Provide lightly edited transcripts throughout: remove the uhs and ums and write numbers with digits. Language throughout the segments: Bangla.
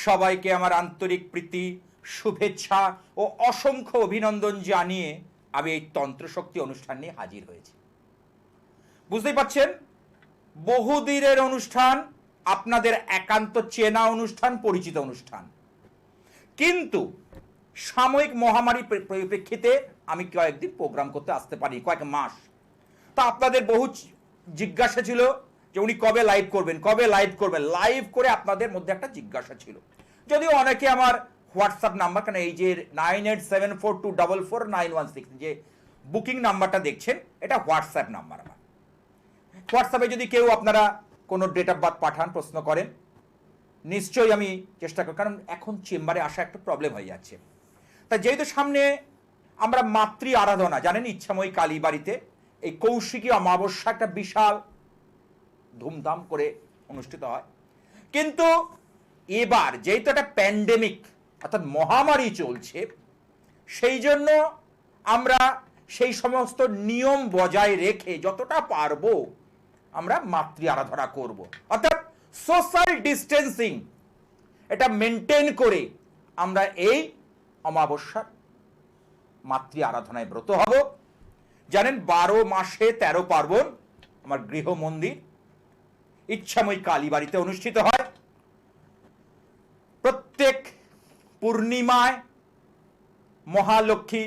সবাইকে আমার আন্তরিক প্রীতি, শুভেচ্ছা ও অসংখ্য অভিনন্দন জানিয়ে আমি এই তন্ত্রশক্তি অনুষ্ঠান নিয়ে হাজির হয়েছি। বুঝতেই পারছেন, বহুদিনের অনুষ্ঠান, আপনাদের একান্ত চেনা অনুষ্ঠান, পরিচিত অনুষ্ঠান, কিন্তু সাময়িক মহামারী পরিপ্রেক্ষিতে আমি কয়েকদিন প্রোগ্রাম করতে আসতে পারি, কয়েক মাস। তা আপনাদের বহু জিজ্ঞাসা ছিল যে উনি কবে লাইভ করবেন, কবে লাইভ করবেন। লাইভ করে আপনাদের মধ্যে একটা জিজ্ঞাসা ছিল, যদিও অনেকে আমার হোয়াটসঅ্যাপ নাম্বার, কারণ এই যে 9874244916 যে বুকিং নাম্বারটা দেখছেন, এটা হোয়াটসঅ্যাপ নাম্বার আমার। হোয়াটসঅ্যাপে যদি কেউ আপনারা কোনো ডেট অফ বার্থ পাঠান, প্রশ্ন করেন, নিশ্চয়ই আমি চেষ্টা করি, কারণ এখন চেম্বারে আসা একটা প্রবলেম হয়ে যাচ্ছে। তা যেহেতু সামনে আমরা মাতৃ আরাধনা, জানেন, ইচ্ছাময়ী কালী বাড়িতে এই কৌশিকী অমাবস্যা একটা বিশাল ধুমধাম করে অনুষ্ঠিত হয়, কিন্তু এবার যেহেতু একটা প্যান্ডেমিক অর্থাৎ মহামারী চলছে, সেই জন্য আমরা সেই সমস্ত নিয়ম বজায় রেখে যতটা পারবো আমরা মাতৃ আরাধনা করব, অর্থাৎ সোশ্যাল ডিস্টেন্সিং এটা মেনটেন করে আমরা এই অমাবস্যার মাতৃ আরাধনায় ব্রত হব। জানেন, 12 মাসে 13 পার্বণ আমার গৃহ মন্দির ইচ্ছাময়ী কালী বাড়িতে অনুষ্ঠিত হয়। প্রত্যেক পূর্ণিমায় মহালক্ষ্মী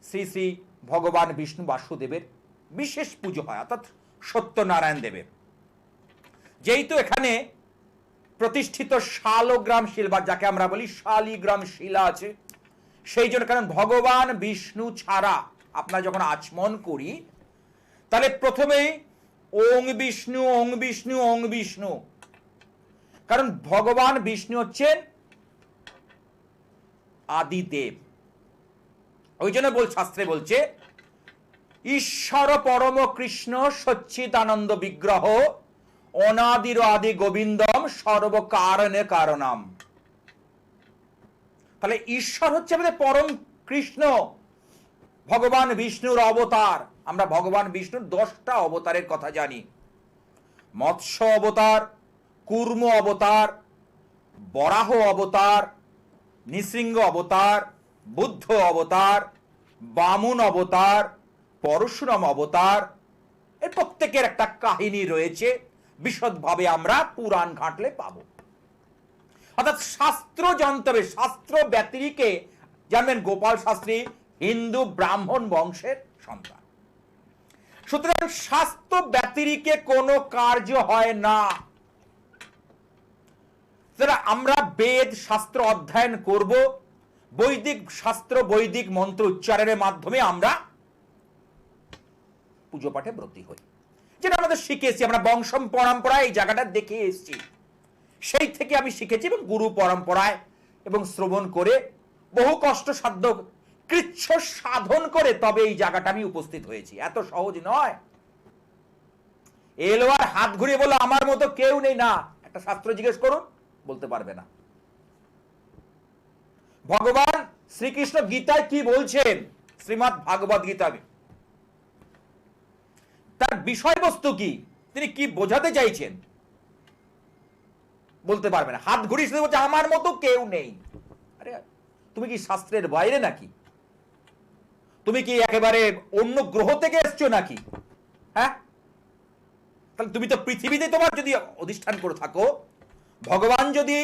শ্রী শ্রী ভগবান বিষ্ণু বাসুদেবের বিশেষ পুজো হয়, অর্থাৎ সত্যনারায়ণ দেবের। যেহেতু এখানে প্রতিষ্ঠিত শালগ্রাম শিলা, যাকে আমরা বলি শালিগ্রাম শিলা আছে, সেই জন্য, কারণ ভগবান বিষ্ণু ছাড়া আপনারা যখন আচমন করি, তাহলে প্রথমেই ওং বিষ্ণু ওং বিষ্ণু ওং বিষ্ণু, কারণ ভগবান বিষ্ণু হচ্ছেন আদিদেব। ওই জন্য শাস্ত্রে বলছে ঈশ্বর পরম কৃষ্ণ সচ্চিদানন্দ বিগ্রহ অনাদির আদি গোবিন্দম সর্বকারণে কারণম। তাহলে ঈশ্বর হচ্ছে আমাদের পরম কৃষ্ণ, ভগবান বিষ্ণুর অবতার। আমরা ভগবান বিষ্ণুর 10টা অবতারের কথা জানি: মৎস্য অবতার, কুর্ম অবতার, বরাহ অবতার, নৃসিংহ অবতার, বুদ্ধ অবতার, বামন অবতার, পরশুরাম অবতার। এর প্রত্যেকের একটা কাহিনী রয়েছে, বিশদভাবে আমরা পুরাণ ঘাঁটলে পাবো। অর্থাৎ শাস্ত্র জানতে হবে। শাস্ত্র ব্যতিরিকে জানবেন, গোপাল শাস্ত্রী হিন্দু ব্রাহ্মণ বংশের সন্তান, সুতরাং শাস্ত্র ব্যতিরিকে কোনো কার্য হয় না। আমরা বেদ শাস্ত্র অধ্যয়ন করব, বৈদিক শাস্ত্র বৈদিক মন্ত্র উচ্চারণের মাধ্যমে আমরা পুজো পাঠে ব্রতী হই, যেটা আমাদের শিখেছি, আমরা বংশ পরম্পরায় এই জায়গাটা দেখে এসেছি। সেই থেকে আমি শিখেছি এবং গুরু পরম্পরায় এবং শ্রবণ করে বহু কষ্টসাধ্য কৃচ্ছ সাধন করে তবে এই জায়গাটা আমি উপস্থিত হয়েছি। এত সহজ নয়। এলো আর হাত ঘুরিয়ে বললো আমার মতো কেউ নেই, না। একটা শাস্ত্র জিজ্ঞেস করুন, বলতে পারবে না। ভগবান শ্রীকৃষ্ণ গীতায় কি বলছেন, শ্রীমদ্ ভাগবত গীতা, তার বিষয়বস্তু কি, তিনি কি বোঝাতে চাইছেন, বলতে পারবে না। হাত ঘুরিয়ে শুধু বলছে আমার মতো কেউ নেই। আরে তুমি কি শাস্ত্রের বাইরে নাকি? তুমি কি একেবারে অন্য গ্রহ থেকে এসছো নাকি? হ্যাঁ, তাহলে তুমি তো পৃথিবীতে তোমার যদি অধিষ্ঠান করে থাকো, ভগবান যদি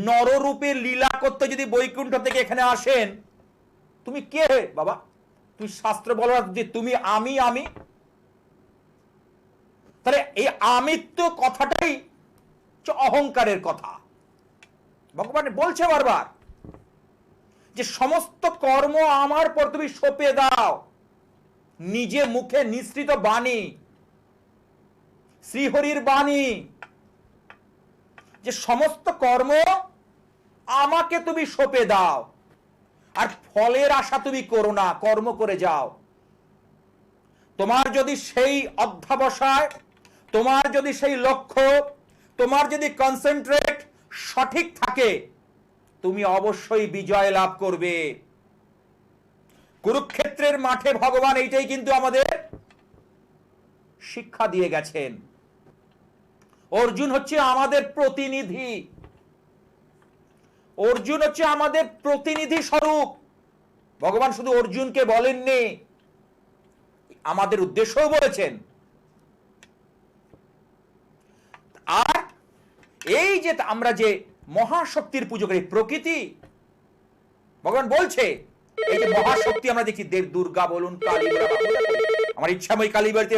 নররূপে লীলা করতে যদি বৈকুণ্ঠ থেকে এখানে আসেন, তুমি কে বাবা? তুমি শাস্ত্র বলো যে তুমি আমি আমি, তাহলে এই আমিত্ব কথাটাই অহংকারের কথা। ভগবান বলছে বারবার যে সমস্ত কর্ম আমার পর তুমি সঁপে দাও। নিজে মুখে নিঃসৃত বাণী, শ্রীহরির বাণী, যে সমস্ত কর্ম আমাকে তুমি সঁপে দাও, আর ফলের আশা তুমি করো না, কর্ম করে যাও। তোমার যদি সেই অধ্যাবসায়, তোমার যদি সেই লক্ষ্য, তোমার যদি কনসেন্ট্রেট সঠিক থাকে, তুমি অবশ্যই বিজয় লাভ করবে। কুরুক্ষেত্রের মাঠে ভগবান এইটাই কিন্তু আমাদের শিক্ষা দিয়ে গেছেন। অর্জুন হচ্ছে আমাদের প্রতিনিধি। অর্জুন হচ্ছে আমাদের প্রতিনিধি স্বরূপ। ভগবান শুধু অর্জুনকে বলেননি, আমাদের উদ্দেশ্যও বলেছেন। আর এই যে আমরা যে মহাশক্তির পুজো করি, প্রকৃতি, ভগবান বলছে এই যে মহাশক্তি আমরা দেখি, দেব দুর্গা বলুন, কালী, আমার ইচ্ছাময়ী কালী বাড়িতে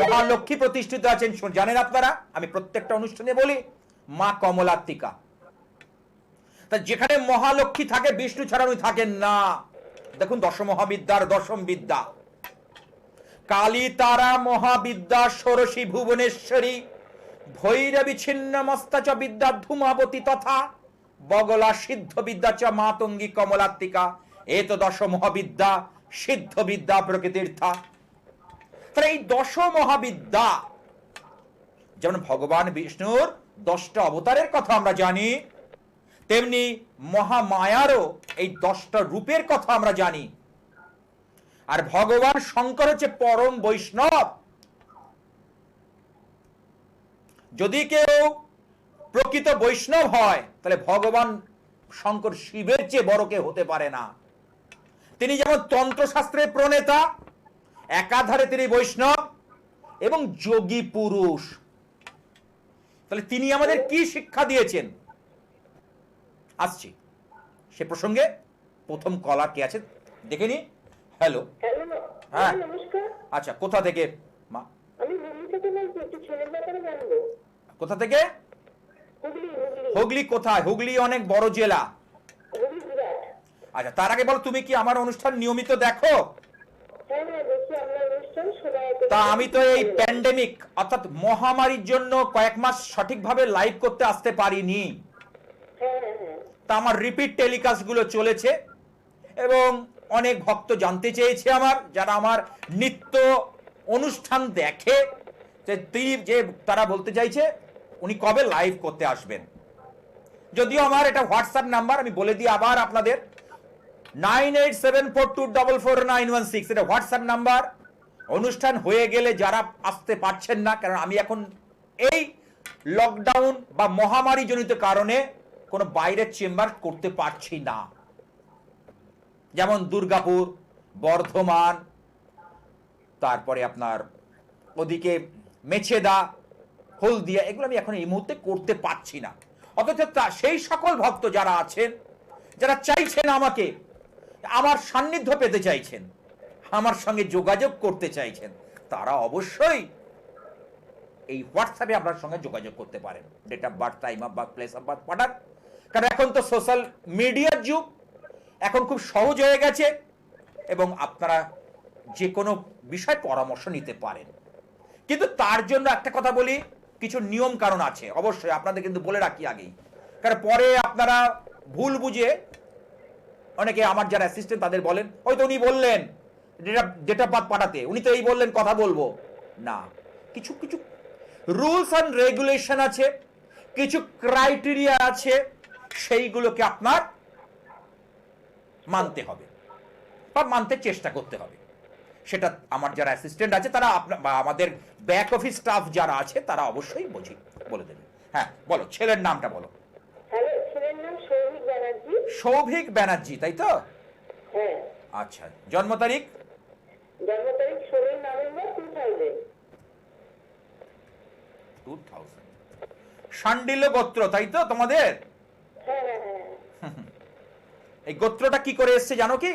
মহালক্ষ্মী প্রতিষ্ঠিত আছেন, জানেন আপনারা, আমি প্রত্যেকটা অনুষ্ঠানে বলি মা কমলাত্মিকা। তা যেখানে মহালক্ষ্মী থাকে, বিষ্ণু ছাড়া উনি থাকেন না। দেখুন দশমহাবিদ্যার দশম বিদ্যা, কালী তারা মহাবিদ্যা ষোড়শী ভুবনেশ্বরী ভৈরবী ছিন্ন মস্তা চ বিদ্যা ধূমাবতী তথা বগলা সিদ্ধ বিদ্যা চ মাতঙ্গী কমলাত্মিকা এ তো দশ মহাবিদ্যা সিদ্ধ বিদ্যা প্রকৃতির্থা। তাহলে এই দশ মহাবিদ্যা, যেমন ভগবান বিষ্ণুর 10টা অবতারের কথা আমরা জানি, তেমনি মহামায়ারও এই 10টা রূপের কথা আমরা জানি। আর ভগবান শঙ্কর হচ্ছে পরম বৈষ্ণব। যদি কেউ প্রকৃত বৈষ্ণব হয়, তাহলে ভগবান শঙ্কর শিবের চেয়ে বড় কেউ হতে পারে না। তিনি যেমন তন্ত্রশাস্ত্রের প্রণেতা, একাধারে তিনি বৈষ্ণব এবং যোগী পুরুষ। তাহলে তিনি আমাদের কি শিক্ষা দিয়েছেন, আসছি সে প্রসঙ্গে। প্রথম কলার কে আছে দেখে নি। হ্যালো, হ্যাঁ, আচ্ছা, কোথা থেকে মা? কোথা থেকে? হুগলি। কোথায়? হুগলি অনেক বড় জেলা। আচ্ছা, তার আগে বলো, তুমি কি আমার অনুষ্ঠান নিয়মিত দেখো? তা আমি তো এই প্যান্ডেমিক অর্থাৎ মহামারীর জন্য কয়েক মাস সঠিকভাবে লাইভ করতে আসতে পারিনি। তা আমার রিপিট টেলিকাস্ট গুলো চলেছে এবং অনেক ভক্ত জানতে চেয়েছে আমার, যারা আমার নিত্য অনুষ্ঠান দেখে, যে তারা বলতে চাইছে উনি কবে লাইভ করতে আসবেন। যদিও আমার এটা হোয়াটসঅ্যাপ নাম্বার, আমি বলে দিই আবার আপনাদের, 9874244916, এটা হোয়াটসঅ্যাপ নাম্বার। অনুষ্ঠান হয়ে গেলে যারা আসতে পারছেন না, কারণ আমি এখন এই লকডাউন বা মহামারী জনিত কারণে কোনো বাইরের চেম্বার করতে পারছি না, যেমন দুর্গাপুর, বর্ধমান, তারপরে আপনার ওদিকে মেছেদা, হলদিয়া, এগুলো আমি এখন এই মুহূর্তে করতে পারছি না। অথচ সেই সকল ভক্ত যারা আছেন, যারা চাইছেন আমাকে, আমার সান্নিধ্য পেতে চাইছেন, আমার সঙ্গে যোগাযোগ করতে চাইছেন, তারা অবশ্যই এই হোয়াটসঅ্যাপে আপনার সঙ্গে যোগাযোগ করতে পারেন। Date of birth, time of birth, place of birth পাঠান। কারণ এখন তো সোশ্যাল মিডিয়ার যুগ, এখন খুব সহজ হয়ে গেছে এবং আপনারা যে কোনো বিষয় পরামর্শ নিতে পারেন। কিন্তু তার জন্য একটা কথা বলি, কিছু নিয়ম কারণ আছে অবশ্যই, আপনাদের কিন্তু বলে রাখি আগেই, কারণ পরে আপনারা ভুল বুঝে অনেকে আমার যারা অ্যাসিস্ট্যান্ট তাদের বলেন, হয়তো উনি বললেন ডেট অফ বার্থ পাঠাতে, উনি তো এই বললেন কথা বলবো না। কিছু কিছু রুলস অ্যান্ড রেগুলেশন আছে, কিছু ক্রাইটেরিয়া আছে, সেইগুলোকে আপনার মানতে হবে বা মানতে চেষ্টা করতে হবে। সেটা আমার যারা অ্যাসিস্ট্যান্ট আছে তারা, বা আমাদের ব্যাক অফিস স্টাফ যারা আছে তারা অবশ্যই বলে দেবে। হ্যাঁ বলো, ছেলের নামটা বলো। ছেলের নাম সৌভিক ব্যানার্জি। সৌভিক ব্যানার্জি, তাই তো? হ্যাঁ। আচ্ছা, জন্ম তারিখ? 16 নভেম্বর 2000। শান্ডিল্য গোত্র, তাই তো তোমাদের? এই গোত্রটা কি করে এসছে জানো কি?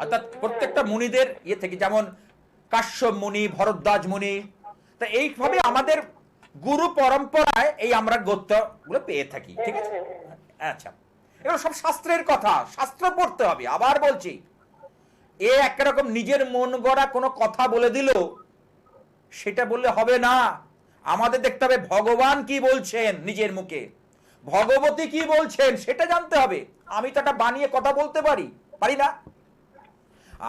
অর্থাৎ প্রত্যেকটা মুনিদের ইয়ে থেকে, যেমন কাশ্যপ মুনি, ভরদ্বাজ মুনি, তা এইভাবে আমাদের গুরু পরম্পরায় এই আমরা গোত্রগুলো পেয়ে থাকি, ঠিক আছে? আচ্ছা, এগুলো সব শাস্ত্রের কথা, শাস্ত্র পড়তে হবে। আবার বলছি, এ একরকম নিজের মন গড়া কোনো কথা বলে দিল, সেটা বললে হবে না। আমাদের দেখতে হবে ভগবান কি বলছেন নিজের মুখে, ভগবতী কি বলছেন সেটা জানতে হবে। আমি তো একটা বানিয়ে কথা বলতে পারি না।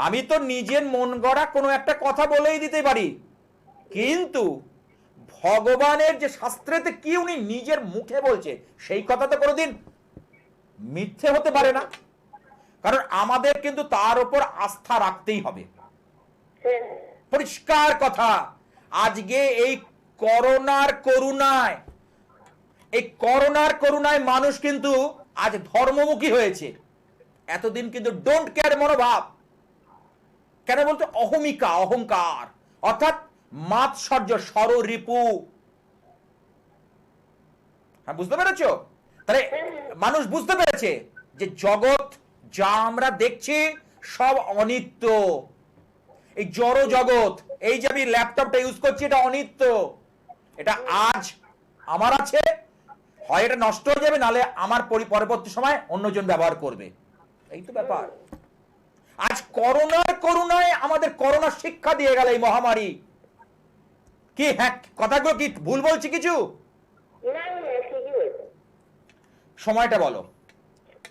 আমি তো নিজের মন গড়া কোনো একটা কথা বলেই দিতে পারি, কিন্তু ভগবানের যে শাস্ত্রেতে কি উনি নিজের মুখে বলছে সেই কথা তো কোনোদিন মিথ্যে হতে পারে না। কারণ আমাদের কিন্তু তার উপর আস্থা রাখতেই হবে। পরিষ্কার কথা, আজকে এই করোনার করুণায় মানুষ কিন্তু আজ ধর্মমুখী হয়েছে, এতদিন কিন্তু ডোন্ট কেয়ার মনোভাব। কেন বলতো? অহমিকা, অহংকার, অর্থাৎ মাৎসর্য, স্বররিপু। হ্যাঁ, বুঝতে পেরেছো? তাহলে মানুষ বুঝতে পেরেছে যে জগৎ যা আমরা দেখছি সব অনিত্য। এই জড় জগৎ, এই যে আমি ল্যাপটপটা ইউজ করছি, এটা অনিত্য। এটা আজ আমার আছে, হয় এটা নষ্ট হয়ে যাবে, নালে আমার পরবর্তী সময় অন্যজন ব্যবহার করবে। এই তো ব্যাপার। আজ করোনায় আমাদের করোনা শিক্ষা দিয়ে গেল এই মহামারী। কি হ্যাঁ, কথাগুলো কি ভুল বলছি কিছু? না না, ঠিকই বলছো। সময়টা বলো।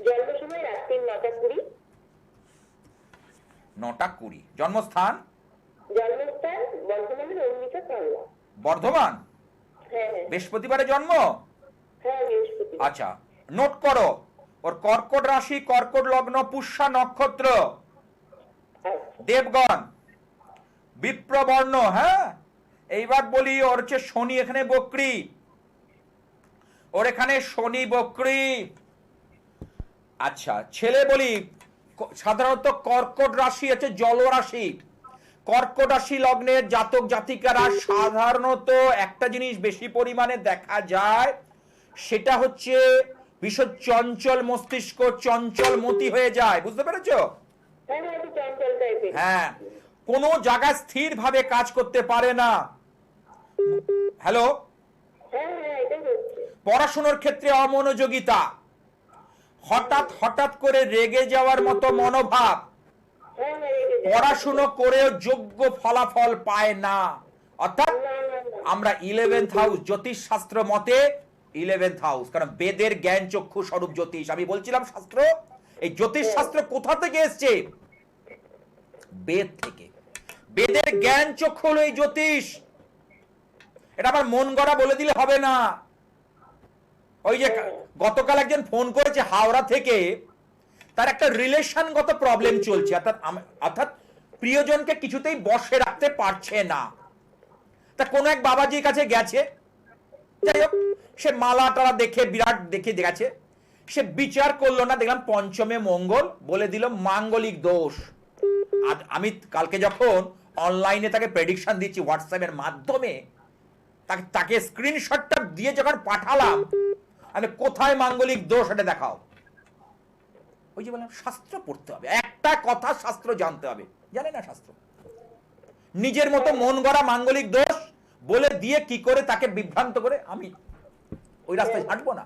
জন্ম সময় রাত্রি 9:20। 9:20। জন্মস্থান? জন্মস্থান বর্ধমানের অম্বিকা কামলা। বর্ধমান? হ্যাঁ হ্যাঁ বৃহস্পতিবারে জন্ম? হ্যাঁ, বৃহস্পতিবার। আচ্ছা, নোট করো। ওর কর্কট রাশি, কর্কট লগ্ন, পুষ্যা নক্ষত্র, আচ্ছা দেবগণ, বিপ্রবর্ণ। হ্যাঁ, এইবার বলি, ওর হচ্ছে শনি এখানে বক্রী, ওর এখানে শনি বক্রী। আচ্ছা, ছেলে বলি, সাধারণত কর্কট রাশি হচ্ছে জল রাশি। কর্কট রাশি লগ্নের জাতক জাতিকারা সাধারণত একটা জিনিস বেশি পরিমাণে দেখা যায়, সেটা হচ্ছে ভীষণ চঞ্চল মস্তিষ্ক, চঞ্চল মতি হয়ে যায়। বুঝতে পেরেছো? হ্যাঁ হ্যাঁ, একটু চঞ্চল টাইপের। হ্যাঁ, কোনো জায়গায় স্থিরভাবে কাজ করতে পারে না। হ্যালো? হ্যাঁ হ্যাঁ, এটাই হচ্ছে। পড়াশোনার ক্ষেত্রে অমনোযোগিতা, হঠাৎ হঠাৎ করে রেগে যাওয়ার মতো মনোভাব, হ্যাঁ হ্যাঁ, রেগে যায়। পড়াশুনো করেও যোগ্য ফলাফল পায় না। অর্থাৎ না না না। আমরা 11th হাউস, জ্যোতিষ শাস্ত্র মতে 11th হাউস, কারণ বেদের জ্ঞান চক্ষু স্বরূপ জ্যোতিষ। আমি বলছিলাম শাস্ত্র, এই জ্যোতিষ শাস্ত্র কোথা থেকে এসছে? বেদ থেকে। বেদের জ্ঞান চক্ষু হলো এই জ্যোতিষ। এটা আবার মন গড়া বলে দিলে হবে না। ওই যে গতকাল একজন ফোন করেছে হাওড়া থেকে, তার একটা রিলেশনগত প্রবলেম চলছে, অর্থাৎ প্রিয়জনকে কিছুতেই বশে রাখতে পারছে না। তা কোনো এক বাবাজির কাছে গেছে, যাই হোক, সে মালা টালা দেখে বিরাট দেখে গেছে, সে বিচার করলো না, দেখলাম পঞ্চমে মঙ্গল, বলে দিল মাঙ্গলিক দোষ। আর আমি কালকে যখন অনলাইনে তাকে প্রেডিকশন দিচ্ছি হোয়াটসঅ্যাপের মাধ্যমে, তাকে স্ক্রিনশটটা দিয়ে যখন পাঠালাম, আমি কোথায় মাঙ্গলিক দোষ এটা দেখাও। ওই যে বললাম, শাস্ত্র পড়তে হবে, একটা কথা শাস্ত্র জানতে হবে, জানে না শাস্ত্র। নিজের মতো মন গড়া মাঙ্গলিক দোষ বলে দিয়ে কি করে তাকে বিভ্রান্ত করে আমি ওই রাস্তায় হাঁটবো না।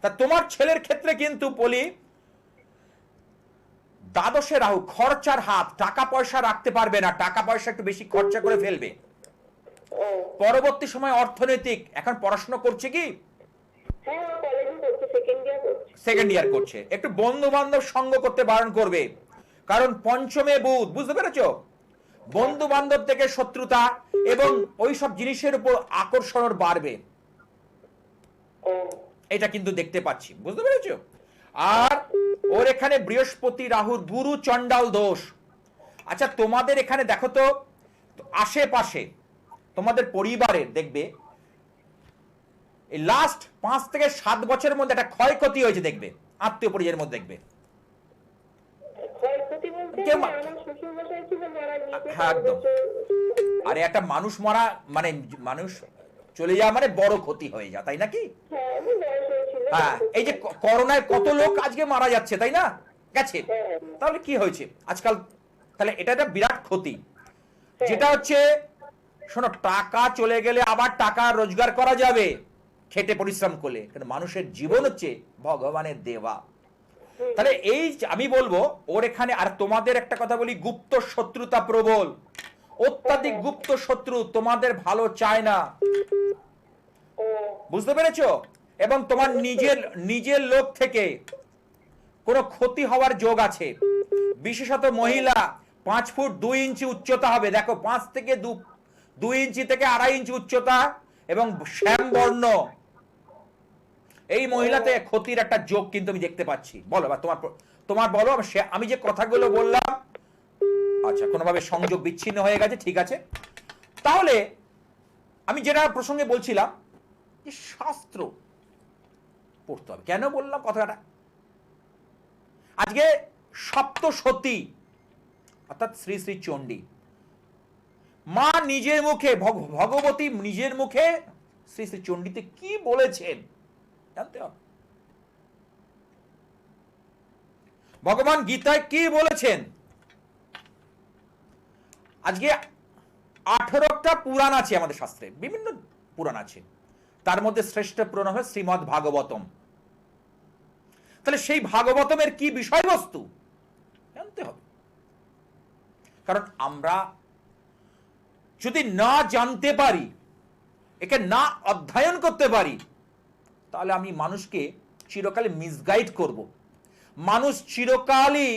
তা তোমার ছেলের ক্ষেত্রে কিন্তু বলি, দ্বাদশে রাহু, খরচার হাত, টাকা পয়সা রাখতে পারবে না, টাকা পয়সা একটু বেশি খরচা করে ফেলবে। পরবর্তী সময় অর্থনৈতিক, এখন পড়াশোনা করছে কি? হ্যাঁ, ও কলেজে করছে, সেকেন্ড ইয়ার করছে। সেকেন্ড ইয়ার করছে। একটু বন্ধু বান্ধব সঙ্গ করতে বারণ করবে, কারণ পঞ্চমে বুধ। বুঝতে পেরেছো? বন্ধু বান্ধব থেকে শত্রুতা এবং ওই সব জিনিসের উপর আকর্ষণ বাড়বে, এটা কিন্তু দেখতে পাচ্ছি। বুঝতে পেরেছো? আর ওর এখানে বৃহস্পতি রাহুর গুরু চণ্ডাল দোষ। আচ্ছা, তোমাদের এখানে দেখো তো, আশেপাশে তোমাদের পরিবারের দেখবে এই লাস্ট 5 থেকে 7 বছরের মধ্যে একটা ক্ষয়ক্ষতি হয়েছে, দেখবে আত্মীয় পরিজনের মধ্যে দেখবে। ক্ষয়ক্ষতি বলতে কেউ আমার শ্বশুর মশাই ছিল মারা গিয়েছে। হ্যাঁ, একদম। আরে একটা মানুষ মরা মানে মানুষ চলে যাওয়া মানে বড় ক্ষতি হয়ে যায়, তাই নাকি? হ্যাঁ, আমি বয়স হয়েছিল। হ্যাঁ, এই যে করোনায় কত লোক আজকে মারা যাচ্ছে, তাই না? গেছে। তাহলে কি হয়েছে আজকাল? তাহলে এটা একটা বিরাট ক্ষতি। যেটা হচ্ছে, শোনো, টাকা চলে গেলে আবার টাকা রোজগার করা যাবে খেটে পরিশ্রম করলে, কিন্তু মানুষের জীবন হচ্ছে ভগবানের দেওয়া। তাহলে এই আমি বলবো ওর এখানে, আর তোমাদের একটা কথা বলি, গুপ্ত শত্রুতা প্রবল, অত্যাধিক গুপ্ত শত্রু তোমাদের ভালো চায় না। বুঝতে পেরেছো? এবং তোমার নিজের লোক থেকে কোনো ক্ষতি হওয়ার যোগ আছে। বিশেষত মহিলা, 5 ফুট 2 ইঞ্চি উচ্চতা হবে। দেখো, 5 থেকে 2 ইঞ্চি থেকে 2.5 ইঞ্চি উচ্চতা এবং শ্যাম বর্ণ, এই মহিলাতে ক্ষতির একটা যোগ কিন্তু আমি দেখতে পাচ্ছি। বলো বা তোমার বলো, আমি যে কথাগুলো বললাম, আচ্ছা, কোনোভাবে সংযোগ বিচ্ছিন্ন হয়ে গেছে, ঠিক আছে। তাহলে আমি যেটা প্রসঙ্গে বলছিলাম যে শাস্ত্র পড়তে হবে। কেন বললাম কথাটা? আজকে সপ্তসতী অর্থাৎ শ্রী শ্রী চণ্ডী মা নিজের মুখে ভগবতী নিজের মুখে শ্রী শ্রী চণ্ডীতে কি বলেছেন জানতে হবে। ভগবান গীতায় কি বলেছেন? আজকে 18টা পুরাণ আছে আমাদের শাস্ত্রে, বিভিন্ন পুরাণ আছে, তার মধ্যে শ্রেষ্ঠ পুরাণ হল শ্রীমদ্ ভাগবতম। তাহলে সেই ভাগবতমের কি বিষয়বস্তু জানতে হবে। কারণ আমরা যদি না জানতে পারি, একে না অধ্যয়ন করতে পারি, তাহলে আমি মানুষকে চিরকালে মিসগাইড করব। মানুষ চিরকালই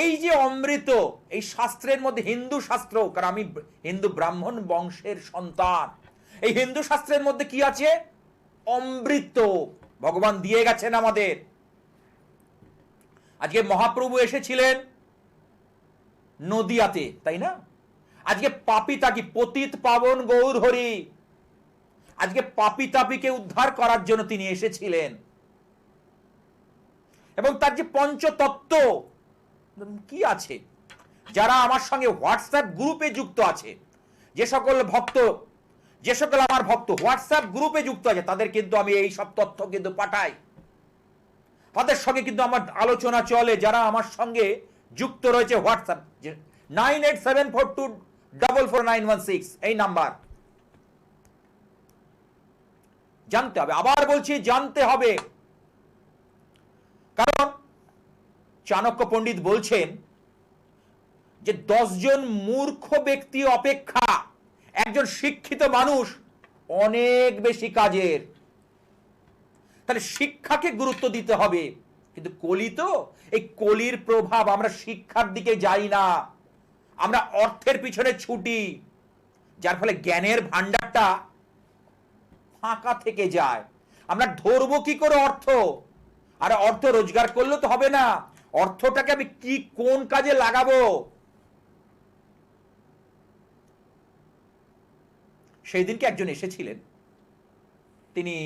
এই যে অমৃত, এই শাস্ত্রের মধ্যে, হিন্দু শাস্ত্র, কারণ আমি হিন্দু ব্রাহ্মণ বংশের সন্তান, এই হিন্দু শাস্ত্রের মধ্যে কি আছে? অমৃত ভগবান দিয়ে গেছেন আমাদের। আজকে মহাপ্রভু এসেছিলেন নদিয়াতে, তাই না? আজকে পাপী তাকি পতিত পাবন গৌর হরি, আজকে পাপী তাপীকে উদ্ধার করার জন্য তিনি এসেছিলেন। এবং তার যে পঞ্চতত্ত্ব কি আছে, যারা আমার সঙ্গে হোয়াটসঅ্যাপ গ্রুপে যুক্ত আছে, যে সকল ভক্ত, যে সকল আমার ভক্ত হোয়াটসঅ্যাপ গ্রুপে যুক্ত আছে, তাদের কিন্তু আমি এই সব তথ্য কিন্তু পাঠাই, তাদের সঙ্গে কিন্তু আমার আলোচনা চলে। যারা আমার সঙ্গে যুক্ত রয়েছে হোয়াটসঅ্যাপ 9874244916 এই নাম্বার, জানতে হবে। আবার বলছি, জানতে হবে। কারণ চাণক্য পণ্ডিত বলছেন যে 10 জন মূর্খ ব্যক্তি অপেক্ষা একজন শিক্ষিত মানুষ অনেক বেশি কাজের। তাহলে শিক্ষাকে গুরুত্ব দিতে হবে। কিন্তু কলি তো, এই কলির প্রভাব, আমরা শিক্ষার দিকে যাই না, আমরা অর্থের পিছনে ছুটি, যার ফলে জ্ঞানের ভান্ডারটা ফাঁকা থেকে যায়। আমরা ধরবো কি করে অর্থ? আর অর্থ রোজগার করলে তো হবে না, অর্থটাকে আমি কি কোন কাজে লাগাবো? সেই দিনকে একজন এসেছিলেন, তিনি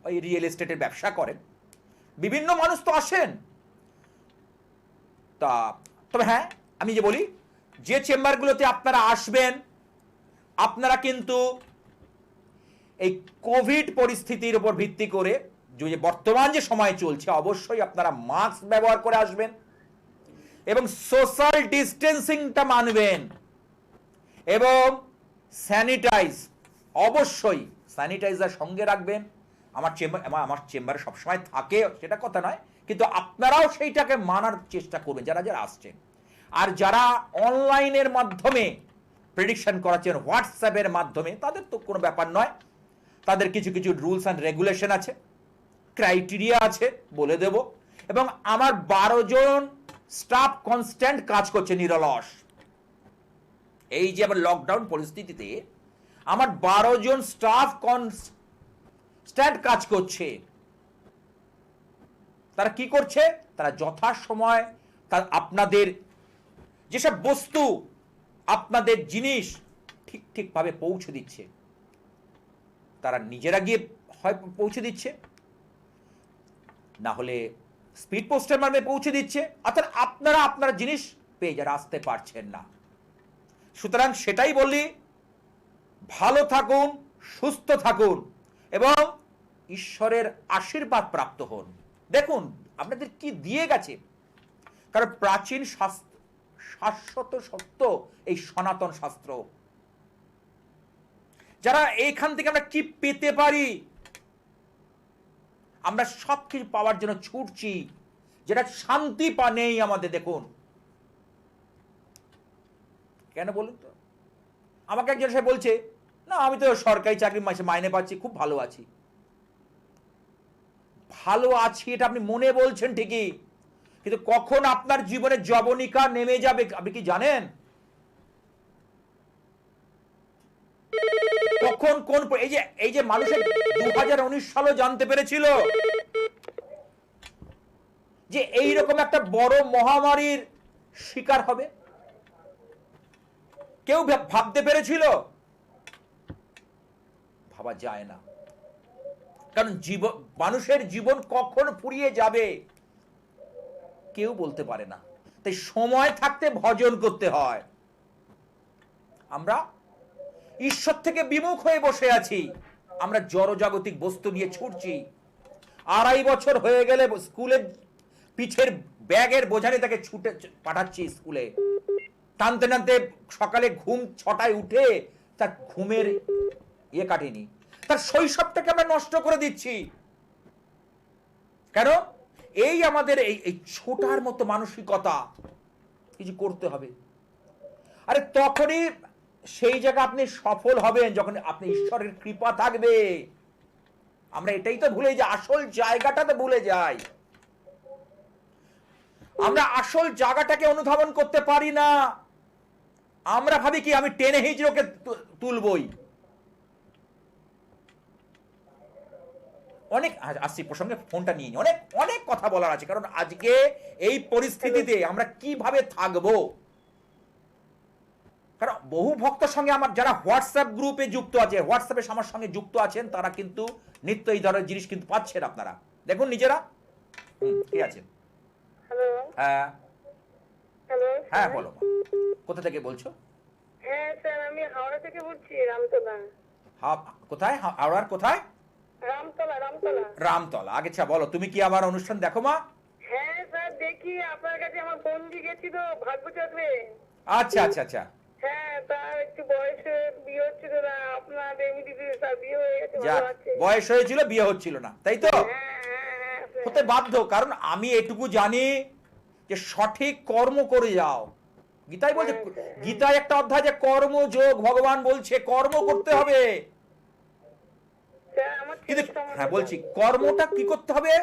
ওই রিয়েল এস্টেটের ব্যবসা করেন। বিভিন্ন মানুষ তো আসেন, তা তবে হ্যাঁ, আমি যে বলি, যে চেম্বারগুলোতে আপনারা আসবেন, আপনারা কিন্তু এই কোভিড পরিস্থিতির উপর ভিত্তি করে, যে বর্তমান যে সময় চলছে, অবশ্যই আপনারা মাস্ক ব্যবহার করে আসবেন এবং সোশ্যাল ডিস্টেন্সিংটা মানবেন এবং স্যানিটাইজ, অবশ্যই স্যানিটাইজার সঙ্গে রাখবেন। আমার চেম্বারে সবসময় থাকে, সেটা কথা নয়, কিন্তু আপনারাও সেইটাকে মানার চেষ্টা করবেন যারা যারা আসছেন। আর যারা অনলাইনের মাধ্যমে প্রেডিকশন করাচ্ছেন হোয়াটসঅ্যাপের মাধ্যমে, তাদের তো কোনো ব্যাপার নয়, তাদের কিছু কিছু রুলস অ্যান্ড রেগুলেশন আছে, ক্রাইটেরিয়া আছে, বলে দেব। এবং আমার 12 জন স্টাফ কনস্ট্যান্ট কাজ করছে নিরলস। এই যে আমার লকডাউন পরিস্থিতিতে আমার 12 জন স্টাফ কনস্ট্যান্ট কাজ করছে। তারা কি করছে? তারা যথাসময় তার আপনাদের যেসব বস্তু, আপনাদের জিনিস ঠিকভাবে পৌঁছে দিচ্ছে। তারা নিজেরা গিয়ে হয় পৌঁছে দিচ্ছে, না হলে স্পিড পোস্টের মাধ্যমে পৌঁছে দিচ্ছে, অর্থাৎ আপনারা আপনার জিনিস পেয়ে যারা আসতে পারছেন না। সুতরাং সেটাই বলি, ভালো থাকুন, সুস্থ থাকুন এবং ঈশ্বরের আশীর্বাদ প্রাপ্ত হন। দেখুন আপনাদের কি দিয়ে গেছে, কারণ প্রাচীন শাশ্বত সত্য এই সনাতন শাস্ত্র। যারা এইখান থেকে আমরা কি পেতে পারি, আমরা সবকিছু পাওয়ার জন্য ছুটছি, যেটা শান্তি নেই আমাদের। দেখুন কেন বলুন তো? আমাকে একজন সে বলছে, না আমি তো সরকারি চাকরি মাইনে পাচ্ছি, খুব ভালো আছি। ভালো আছি এটা আপনি মনে বলছেন ঠিকই, কিন্তু কখন আপনার জীবনে জবনিকা নেমে যাবে আপনি কি জানেন? কখন কোন এই যে মানুষের 2019 সালে জানতে পেরেছিল যে এইরকম একটা বড় মহামারীর শিকার হবে? কেউ ভাবতে পেরেছিল? ভাবা যায় না। কারণ মানুষের জীবন কখন ফুরিয়ে যাবে কেউ বলতে পারে না। তাই সময় থাকতে ভজন করতে হয়। আমরা ঈশ্বর থেকে বিমুখ হয়ে বসে আছি, আমরা জড়জাগতিক বস্তু নিয়ে ছুটছি। 2.5 বছর হয়ে গেলে স্কুলে পিঠের ব্যাগের বোঝানি তাকে ছুটে পাঠাচ্ছি স্কুলে, টানতে টানতে সকালে ঘুম 6টায় উঠে তার ঘুমের ইয়ে কাটেনি, তার শৈশবটাকে আমরা নষ্ট করে দিচ্ছি। কেন? এই আমাদের এই ছোটার মতো মানসিকতা, কিছু করতে হবে। আরে তখনই সেই জায়গা আপনি সফল হবেন যখন আপনি ঈশ্বরের কৃপা থাকবে। আমরা এটাই তো ভুলে যাই, আসল জায়গাটাতে ভুলে যাই। আমরা আসল জায়গাটাকে অনুধাবন করতে পারি না। আমরা ভাবি কি আমি টেনে হিজড়োকে তুলবই। অনেক আসছি প্রসঙ্গে, ফোনটা নিয়ে অনেক অনেক কথা বলার আছে, কারণ আজকে এই পরিস্থিতিতে আমরা কিভাবে থাকবো। কারণ বহু ভক্তর সঙ্গে আমার যারা হোয়াটসঅ্যাপ গ্রুপে যুক্ত আছে, হোয়াটসঅ্যাপে আমার সঙ্গে যুক্ত আছেন, তারা কিন্তু নিত্য এই ধরনের জিনিস কিন্তু পাচ্ছেন। আপনারা দেখুন নিজেরা। কে আছেন? হ্যালো। হ্যাঁ হ্যালো। হ্যাঁ, বলো। কোথা থেকে বলছো? হ্যাঁ স্যার, আমি হাওড়া থেকে বলছি, রামতলা। কোথায়? হাওড়ার কোথায়? রামতলা, রামতলা। রামতলা। আচ্ছা বলো, তুমি কি আমার অনুষ্ঠান দেখো মা? হ্যাঁ স্যার, দেখি আপনার কাছে আমার বন্ধু গেছিল ভাগ্যচক্রে। আচ্ছা আচ্ছা আচ্ছা। হ্যাঁ, তার একটু বয়সে বিয়ে হচ্ছিল না, আপনার এমনিতে তার বিয়ে হয়ে গেছে, যাক, ভালো আছে। বয়স হয়েছিল, বিয়ে হচ্ছিল না, তাই তো? হ্যাঁ হ্যাঁ হ্যাঁ স্যার। হতে বাধ্য, কারণ আমি এটুকু জানি যে সঠিক কর্ম করে যাও। গীতায় বলছে, গীতায় একটা অধ্যায় যে কর্মযোগ, ভগবান বলছে কর্ম করতে হবে। স্যার, আমার কিন্তু ছেলের সমস্যা। হ্যাঁ বলছি, কর্মটা কি করতে হবে?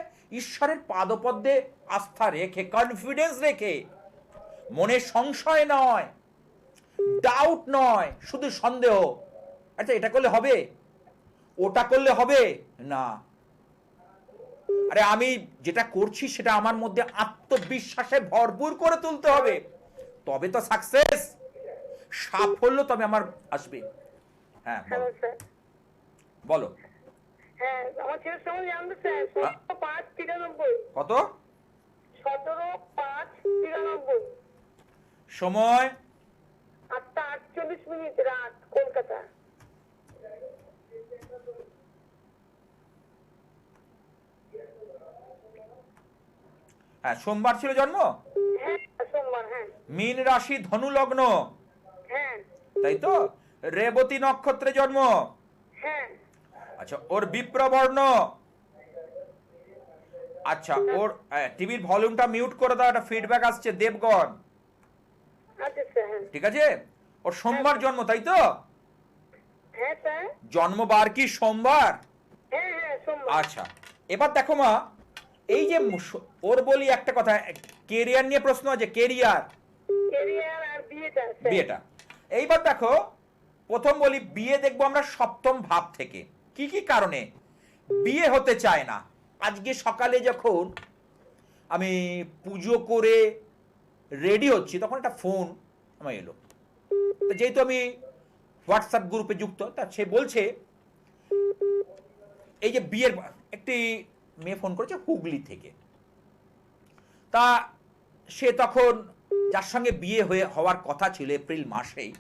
ঈশ্বরের পাদপদ্মে আস্থা রেখে, কনফিডেন্স রেখে, মনে সংশয় নয়, ডাউট নয়, শুধু সন্দেহ। আচ্ছা এটা করলে হবে, ওটা করলে হবে না। আরে আমি যেটা করছি সেটা আমার মধ্যে আত্মবিশ্বাসে ভরপুর করে তুলতে হবে, তবে তো সাকসেস, সাফল্য তবে আমার আসবে। হ্যাঁ বলো। Hello sir. বলো। হ্যাঁ, আমার ছেলের সময় জানতে স্যার, 17/5/93। কত? 17/5/93। সময়? 8:48 রাত, কলকাতা। হ্যাঁ, সোমবার ছিল জন্ম। হ্যাঁ সোমবার। হ্যাঁ মীন রাশি, ধনু লগ্ন, হ্যাঁ তাই তো? রেবতী নক্ষত্রে জন্ম। হ্যাঁ। আচ্ছা, ওর বিপ্রবর্ণ। আচ্ছা, ওর টিভির ভলিউমটা মিউট করে দাও, একটা ফিডব্যাক আসছে, দেবগণ। আচ্ছা স্যার। হ্যাঁ ঠিক আছে? ওর সোমবার জন্ম, তাই তো? হ্যাঁ স্যার। জন্মবার কি সোমবার? হ্যাঁ হ্যাঁ সোমবার। আচ্ছা, এবার দেখো মা, এই যে ওর বলি একটা কথা, কেরিয়ার নিয়ে প্রশ্ন আছে, কেরিয়ার, ক্যারিয়ার আর বিয়েটা স্যার। বিয়েটা। এইবার দেখো, প্রথম বলি বিয়ে দেখবো আমরা সপ্তম ভাব থেকে। কি কি কারণে বিয়ে হতে চায় না? আজকে সকালে যখন আমি পুজো করে রেডি হচ্ছি, তখন একটা ফোন আমার এলো। তো যেহেতু আমি হোয়াটসঅ্যাপ গ্রুপে যুক্ত, তা সে বলছে এই যে বিয়ের একটি মেয়ে ফোন করেছে হুগলি থেকে। তা সে তখন যার সঙ্গে বিয়ে হওয়ার কথা ছিল এপ্রিল মাসেই,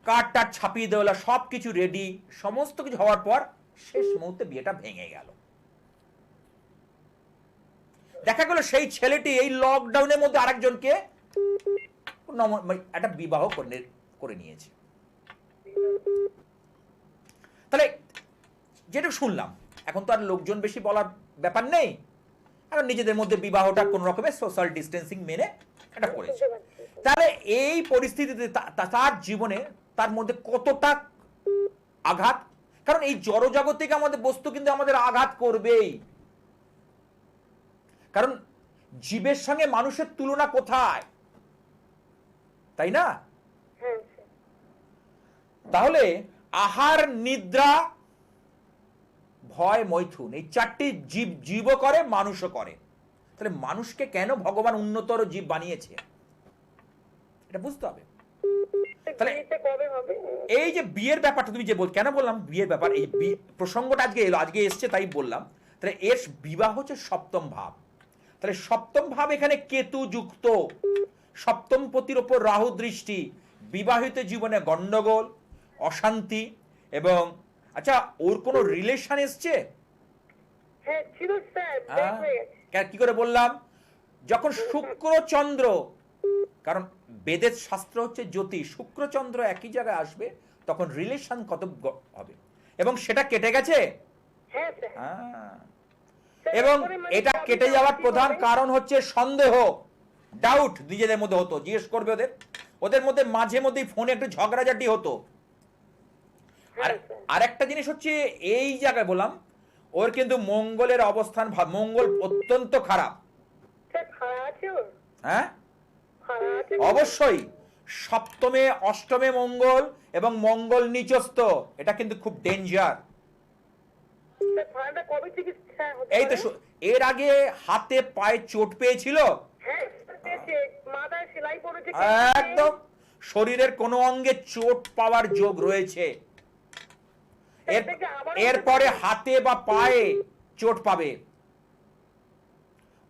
কার্ড টার্ড ছাপিয়ে দেওয়া, সব কিছু রেডি, সমস্ত কিছু হওয়ার পর শেষ মুহূর্তে বিয়েটা ভেঙে গেল। দেখা গেল সেই ছেলেটি এই লকডাউনের মধ্যে আরেকজনকে একটা বিবাহ করে নিয়েছে। তাহলে যেটা শুনলাম, এখন তো আর লোকজন বেশি বলার ব্যাপার নেই, এখন নিজেদের মধ্যে বিবাহটা কোন রকমের সোশ্যাল ডিস্টেন্সিং মেনে এটা করেছে। তাহলে এই পরিস্থিতিতে তার জীবনে তার মধ্যে কতটা আঘাত, কারণ এই জড়জাগতিক আমাদের বস্তু কিন্তু আমাদের আঘাত করবেই। কারণ জীবের সঙ্গে মানুষের তুলনা কোথায়, তাই না? তাহলে আহার, নিদ্রা, ভয়, মৈথুন, এই চারটি জীব করে, মানুষও করে। তাহলে মানুষকে কেন ভগবান উন্নতর জীব বানিয়েছে, এটা বুঝতে হবে। তাহলে এই যে বিয়ের ব্যাপারটা তুমি যে কেন বললাম বিয়ের ব্যাপার, এই প্রসঙ্গটা আজকে এসছে তাই বললাম। তাহলে এর বিবাহ হচ্ছে সপ্তম ভাব। তাহলে সপ্তম ভাব এখানে কেতু যুক্ত, সপ্তম পতির ওপর রাহু দৃষ্টি, বিবাহিত জীবনে গন্ডগোল, অশান্তি। এবং আচ্ছা, ওর কোনো রিলেশন এসছে? হ্যাঁ ছিল স্যার, ব্রেক হয়ে গেছে। কি করে বললাম? যখন শুক্র চন্দ্র, কারণ বেদের শাস্ত্র হচ্ছে জ্যোতিষ, শুক্র চন্দ্র একই জায়গায় আসবে তখন রিলেশন কত হবে, এবং সেটা কেটে গেছে। হ্যাঁ স্যার। স্যার, এবং তারপরে মানে এটা কবে কেটে যাওয়া যাওয়ার ঠিক প্রধান হবে? কারণ হচ্ছে সন্দেহ, ডাউট নিজেদের মধ্যে হতো, জিজ্ঞেস করবে ওদের, ওদের মধ্যে মাঝে মধ্যেই ফোনে একটু ঝগড়াঝাটি হতো। আর হ্যাঁ স্যার। আরেকটা জিনিস হচ্ছে এই জায়গায় বললাম, ওর কিন্তু মঙ্গলের অবস্থান, মঙ্গল অত্যন্ত খারাপ। স্যার খারাপ আছে ওর? হ্যাঁ, খারাপ আছে? অবশ্যই। সপ্তমে অষ্টমে মঙ্গল এবং মঙ্গল নিচস্থ, এটা কিন্তু খুব ডেঞ্জার। স্যার ফাড়াটা কবে থেকে স্যার হতে এই তো পারে? এর আগে হাতে পায়ে চোট পেয়েছিল, হ্যাঁ স্যার, পেয়েছে। মাথায় সেলাই পড়েছে। একদম শরীরের কোনো অঙ্গে চোট পাওয়ার যোগ রয়েছে। এরপরে হাতে বা পায়ে চোট পাবে।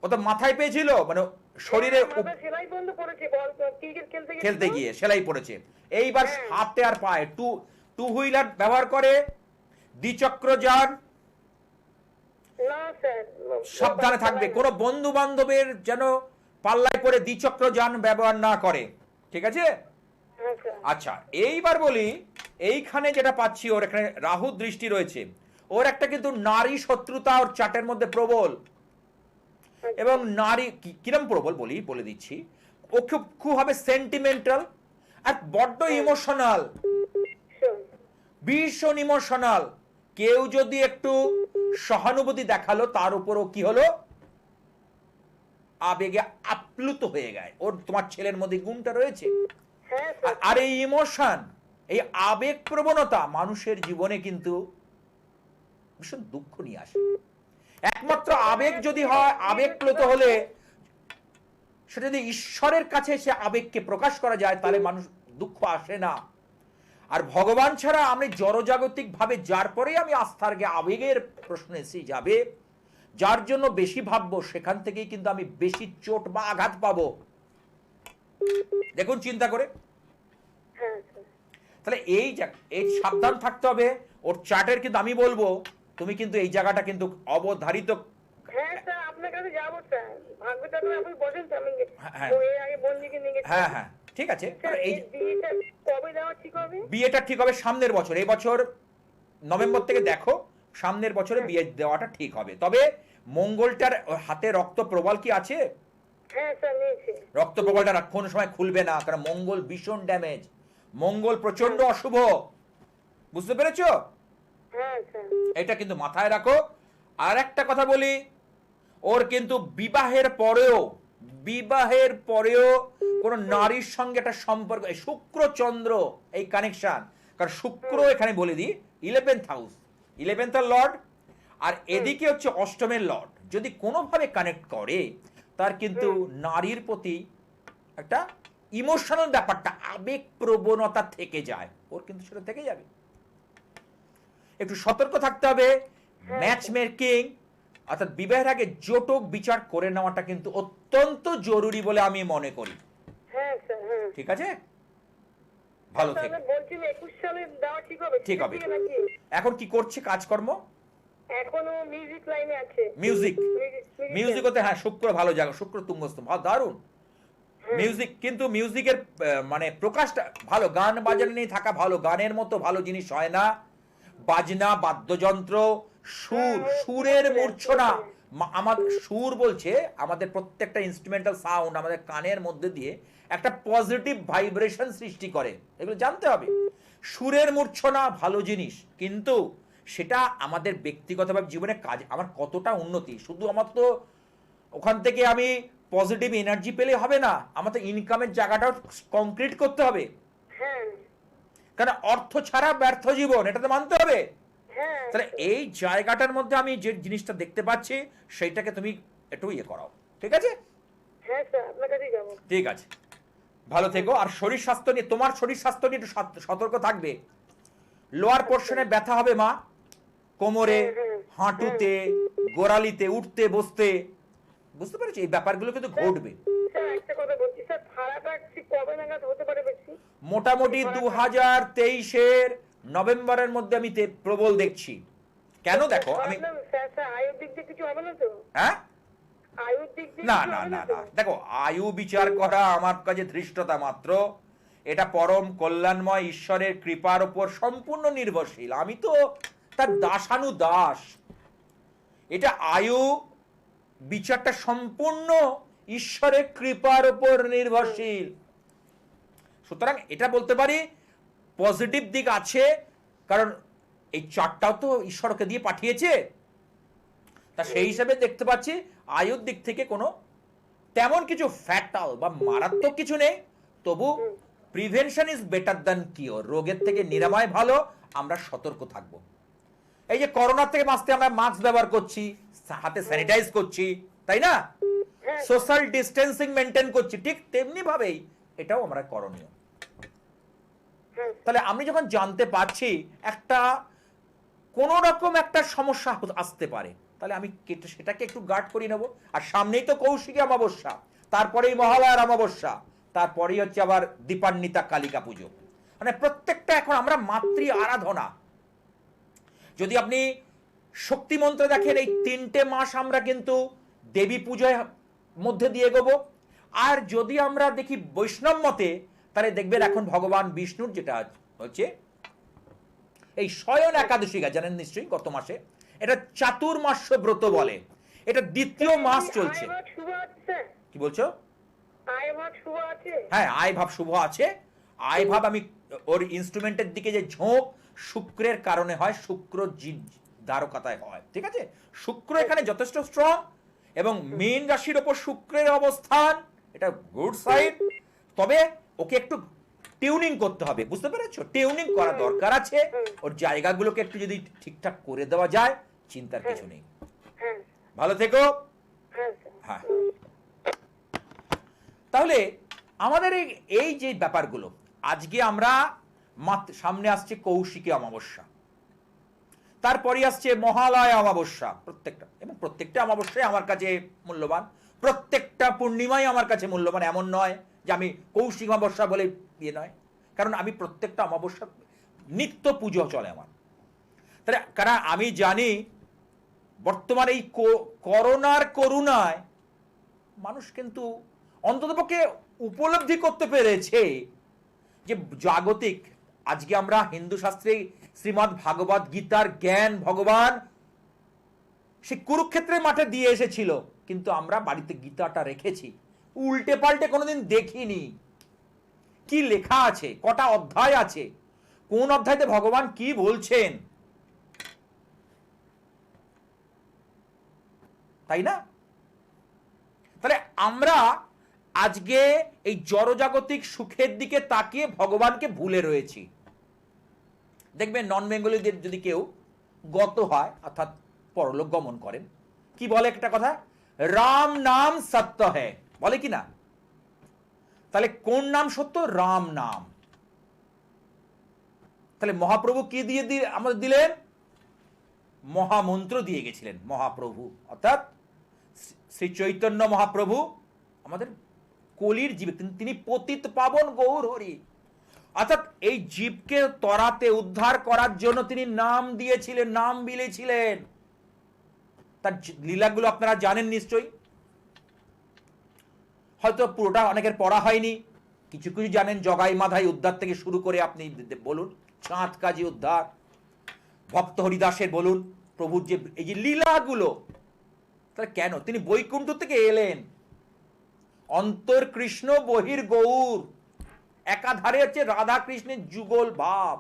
ও তো মাথায় পেয়েছিল, মানে শরীরে মাথায় সেলাই বন্ধ করেছে, বল ক্রিকেট খেলতে খেলতে গিয়ে সেলাই পড়েছে। এইবার হ্যাঁ। হাতে আর পায়ে টু হুইলার ব্যবহার করে, দ্বিচক্র যান, না স্যার, সাবধানে থাকবে। কোনো বন্ধু বান্ধবের যেন পাল্লায় পড়ে দ্বিচক্র যান ব্যবহার না করে, ঠিক আছে? হ্যাঁ স্যার। আচ্ছা, এইবার বলি, এইখানে যেটা পাচ্ছি ওর এখানে রাহু দৃষ্টি রয়েছে, ওর একটা কিন্তু নারী শত্রুতা ওর চার্টের মধ্যে প্রবল। এবং নারী কিরম প্রবল বলে দিচ্ছি, ও খুব হবে সেন্টিমেন্টাল আর বড্ড ইমোশনাল, ভীষণ ইমোশনাল। কেউ যদি একটু সহানুভূতি দেখালো, তার উপরও কি হলো, আবেগে আপ্লুত হয়ে গেছে। ওর তোমার ছেলের মধ্যে গুণটা রয়েছে। হ্যাঁ স্যার। আর এই ইমোশন, এই আবেগ প্রবণতা মানুষের জীবনে কিন্তু ভীষণ দুঃখ নিয়ে আসে। একমাত্র আবেগ যদি হয়, আবেগপ্লুত হলে সেটা যদি ঈশ্বরের কাছে সে আবেগকে প্রকাশ করা যায়, তাহলে মানুষ দুঃখ আসে না। আর ভগবান ছাড়া আমি জড়জাগতিক ভাবে যার পরেই আমি আস্থার আবেগের প্রশ্ন এসে যাবে, যার জন্য বেশি ভাববো, সেখান থেকেই কিন্তু আমি বেশি চোট বা আঘাত পাবো। দেখুন চিন্তা করে। হ্যাঁ স্যার। তাহলে এই সাবধান থাকতে হবে। ওর চার্টের কিন্তু আমি বলবো, তুমি কিন্তু এই জায়গাটা কিন্তু অবধারিত। হ্যাঁ স্যার, আপনার কাছে যাবো স্যার। ভাগ্যটা তো আপনি বলেন তো, আমি হ্যাঁ। এর আগে বন্ধুকে নিয়ে গেছি। হ্যাঁ হ্যাঁ, ঠিক আছে। স্যার, এই বিয়েটা কবে দেওয়া ঠিক হবে? বিয়েটা ঠিক হবে সামনের বছর, এই বছর নভেম্বর থেকে দেখো, সামনের বছরে বিয়ে দেওয়াটা ঠিক হবে। তবে মঙ্গলটার হাতে রক্ত প্রবাল কি আছে? হ্যাঁ স্যার, নিয়েছি। রক্ত প্রবালটা কোন সময় খুলবে না, কারণ মঙ্গল ভীষণ ড্যামেজ, মঙ্গল প্রচন্ড অশুভ, বুঝতে পেরেছো? হ্যাঁ স্যার। এটা কিন্তু মাথায় রাখো। আর একটা কথা বলি, ওর কিন্তু বিবাহের পরেও কোন নারীর সঙ্গে একটা সম্পর্ক, শুক্র চন্দ্র এই কানেকশন, কারণ শুক্র এখানে বলে দিই 11th হাউস, 11th লর্ড, আর এদিকে হচ্ছে অষ্টমের লর্ড, যদি কোনোভাবে কানেক্ট করে, তার কিন্তু নারীর প্রতি একটা ইমোশনাল ব্যাপারটা, আবেগ প্রবণতা থেকে যায়, ওর কিন্তু সেটা থেকে যাবে। একটু সতর্ক থাকতে হবে। ম্যাচ মেকিং অর্থাৎ বিবাহের আগে জটক বিচার করে নেওয়াটা কিন্তু অত্যন্ত জরুরি বলে আমি মনে করি। হ্যাঁ স্যার। হ্যাঁ। ঠিক আছে, ভালো থেকো। তাহলে বলছি 21 সালে দেওয়া ঠিক হবে? ঠিক হবে। নাকি? এখন কি করছে কাজকর্ম? এখনো মিউজিক লাইনে আছে। মিউজিক হতে, হ্যাঁ, শুক্র ভালো জায়গা, শুক্র তুঙ্গস্থ, দারুণ মিউজিক। কিন্তু মিউজিকের মানে প্রকাশটা ভালো, গান বাজানো নিয়ে থাকা ভালো, গানের মতো ভালো জিনিস হয় না। বাজনা, বাদ্যযন্ত্র, সুরের মূর্ছনা, আমাদের সুর বলছে আমাদের প্রত্যেকটা ইনস্ট্রুমেন্টাল সাউন্ড আমাদের কানের মধ্যে দিয়ে একটা পজিটিভ ভাইব্রেশন সৃষ্টি করে, এগুলো জানতে হবে। সুরের মূর্ছনা ভালো জিনিস, কিন্তু সেটা আমাদের ব্যক্তিগতভাবে জীবনে কাজ, আমার কতটা উন্নতি, শুধু আমার তো ওখান থেকে আমি পজিটিভ এনার্জি পেলে হবে না, আমাদের ইনকামের জায়গাটাও কংক্রিট করতে হবে। হ্যাঁ। কারণ অর্থ ছাড়া ব্যর্থ জীবন, এটা তো মানতে হবে। হ্যাঁ। তাহলে এই জায়গাটার মধ্যে আমি যে জিনিসটা দেখতে পাচ্ছি, সেইটাকে তুমি একটু ইয়ে করাও, ঠিক আছে? হ্যাঁ স্যার, আপনার কাছেই যাবো। ঠিক আছে, ভালো থেকো। আর শরীর স্বাস্থ্য নিয়ে, তোমার শরীর স্বাস্থ্য নিয়ে একটু সতর্ক থাকবে। লোয়ার পোর্শনে ব্যথা হবে মা, কোমরে, হাঁটুতে, গোড়ালিতে, উঠতে বসতে, বুঝতে পেরেছি? এই ব্যাপারগুলো কিন্তু ঘটবে। স্যার একটা কথা বলছি স্যার, ভাড়াটা কবে নাগাদ হতে পারে বেশি? মোটামুটি 2023-এর নভেম্বরের মধ্যে আমি প্রবল দেখছি। কেন দেখো আমি স্যার স্যার আয়ুর দিক দিয়ে কিছু হবে না তো? হ্যাঁ আয়ুর দিক দিয়ে না কিছু না হবে না তো? না দেখো, আয়ু বিচার করা আমার কাছে ধৃষ্টতা মাত্র। এটা পরম কল্যাণময় ঈশ্বরের কৃপার উপর সম্পূর্ণ নির্ভরশীল। আমি তো তার দাসানুদাস। এটা আয়ু বিচারটা সম্পূর্ণ ঈশ্বরের কৃপার উপর নির্ভরশীল। সুতরাং এটা বলতে পারি পজিটিভ দিক আছে, কারণ এই চারটাও তো ঈশ্বরকে দিয়ে পাঠিয়েছে। তা সেই হিসাবে দেখতে পাচ্ছি আয়ুর দিক থেকে কোনো তেমন কিছু ফ্যাটাল বা মারাত্মক কিছু নেই। তবু prevention is better than cure. রোগের থেকে নিরাময় ভালো, আমরা সতর্ক থাকব। এই যে করোনা থেকে বাঁচতে আমরা মাস্ক ব্যবহার করছি, হাতে স্যানিটাইজ করছি, তাই না? সোশ্যাল ডিস্টেন্সিং মেনটেন করছি, ঠিক তেমনি ভাবেই এটাও আমরা করণীয়। তাহলে আমি যখন জানতে পারছি একটা কোন রকম একটা সমস্যা আসতে পারে, তাহলে আমি সেটাকে একটু গার্ড করে নেব। আর সামনেই তো কৌশিকী অমাবস্যা, তারপরেই মহালয়ার অমাবস্যা, তারপরেই হচ্ছে আবার দীপান্বিতা কালিকা পুজো। মানে প্রত্যেকটা এখন আমরা মাতৃ আরাধনা। যদি আপনি শক্তি মন্ত্র দেখেন, এই 3টে মাস আমরা কিন্তু দেবী পূজায় মধ্যে দিয়ে গেবো। আর যদি আমরা দেখি বৈষ্ণব মতে, তাহলে দেখবেন এখন ভগবান বিষ্ণুর যেটা হচ্ছে এই শয়ন একাদশী, জানেন নিশ্চয়ই গত মাসে, এটা চাতুর্মাস্য ব্রত বলে। এটা দ্বিতীয় মাস চলছে। কি বলছো? হ্যাঁ, আয় ভাব শুভ আছে। আয় ভাব আমি ওর ইনস্ট্রুমেন্টের দিকে যে ঝোঁক শুক্রের কারণে হয়, শুক্র দ্বারকাতায় হয়, ঠিক আছে? শুক্র এখানে যথেষ্ট স্ট্রং, এবং মীন রাশির ওপর শুক্রের অবস্থান, এটা গুড সাইড। তবে ওকে একটু টিউনিং করতে হবে, বুঝতে পেরেছো? টিউনিং করা দরকার আছে। ওর জায়গাগুলোকে একটু যদি ঠিকঠাক করে দেওয়া যায়, চিন্তার কিছু নেই। ভালো থেকো। হ্যাঁ, তাহলে আমাদের এই যে ব্যাপারগুলো, আজকে আমরা সামনে আসছে কৌশিকী অমাবস্যা, তারপরে আসছে মহালয়া অমাবস্যা। প্রত্যেকটা অমাবস্যায় আমার কাছে মূল্যবান, প্রত্যেকটা পূর্ণিমাই আমার কাছে মূল্যবান। এমন নয় যে আমি কৌশিক অমাবস্যা বলে ইয়ে নয়, কারণ আমি প্রত্যেকটা অমাবস্যা নিত্য পুজো চলে আমার। তাহলে কারণ আমি জানি বর্তমানে এই করোনার করুণায় মানুষ কিন্তু অন্ততপক্ষে উপলব্ধি করতে পেরেছে যে জাগতিক, আজকে আমরা হিন্দু শাস্ত্রে শ্রীমদ্ ভাগবত গীতার জ্ঞান ভগবান সে কুরুক্ষেত্রের মাঠে দিয়ে এসেছিল, কিন্তু আমরা বাড়িতে গীতাটা রেখেছি, উল্টে পাল্টে কোনোদিন দেখিনি। কি লেখা আছে, কটা অধ্যায় আছে, কোন অধ্যায়তে ভগবান কি বলছেন, তাই না? তাহলে আমরা আজকে এই জড়জাগতিক সুখের দিকে তাকিয়ে ভগবানকে ভুলে রয়েছি। দেখবেন নন বেঙ্গলিদের যদি কেউ গত হয়, অর্থাৎ পরলোক গমন করেন, কি বলে একটা কথা, রাম নাম সত্য হ্যায়, বলে কি না? তাহলে কোন নাম সত্য? রাম নাম। তাহলে মহাপ্রভু কি দিয়ে আমাদের দিলেন? মহামন্ত্র দিয়ে গেছিলেন মহাপ্রভু, অর্থাৎ শ্রী চৈতন্য মহাপ্রভু আমাদের কলির জীব, তিনি পতিত পাবন গৌর হরি। অর্থাৎ এই জীবকে তরাতে উদ্ধার করার জন্য তিনি নাম দিয়েছিলেন, নাম বিলেছিলেন। তার লীলাগুলো আপনারা জানেন নিশ্চয়ই, হয়তো পুরোটা অনেকের পড়া হয়নি, কিছু কিছু জানেন। জগাই মাধাই উদ্ধার থেকে শুরু করে আপনি বলুন, চাঁদ কাজী উদ্ধার, ভক্ত হরিদাসের বলুন, প্রভুর যে এই যে লীলাগুলো, তাহলে কেন তিনি বৈকুণ্ঠ থেকে এলেন? অন্তর কৃষ্ণ বহির গৌর, একাধারে হচ্ছে রাধা কৃষ্ণের যুগল ভাব,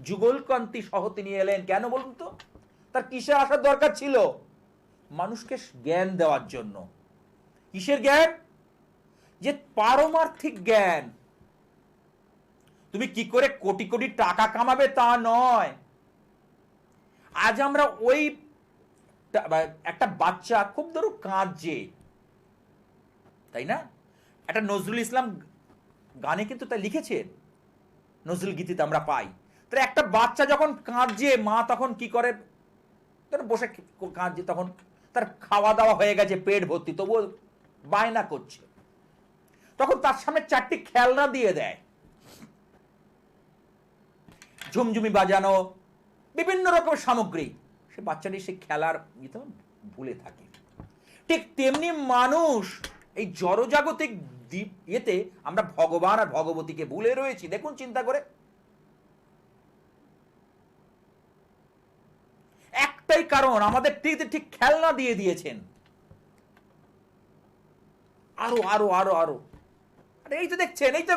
যুগল কান্তি সহ তিনি এলেন। কেন বলুন তো? তার কিসে আসার দরকার ছিল? মানুষকে জ্ঞান দেওয়ার জন্য। কিসের জ্ঞান? যে পারমার্থিক জ্ঞান। তুমি কি করে কোটি কোটি টাকা কামাবে তা নয়। আজ আমরা ওই একটা বাচ্চা খুব ধরো কাঁদছে, তাই না? একটা নজরুল ইসলাম গানে কিন্তু তাই লিখেছেন, নজরুল গীতিতে আমরা পাই। তাহলে একটা বাচ্চা যখন কাঁদছে, মা তখন কি করে? বসে কাঁদছে, তখন তার খাওয়া দাওয়া হয়ে গেছে, পেট ভর্তি, তবুও বায়না করছে, তখন তার সামনে 4টি খেলনা দিয়ে দেয়, ঝুমঝুমি বাজানো, বিভিন্ন রকমের সামগ্রী। সে বাচ্চাটি সে খেলার ভুলে থাকে। ঠিক তেমনি মানুষ এই জড়জাগতিক ইয়েতে আমরা ভগবান আর ভগবতীকে ভুলে রয়েছি। দেখুন চিন্তা করে, একটাই কারণ, আমাদের ঠিক খেলনা দিয়ে দিয়েছেন, আরো আরো আরো আরো। এই তো দেখছেন, এই তো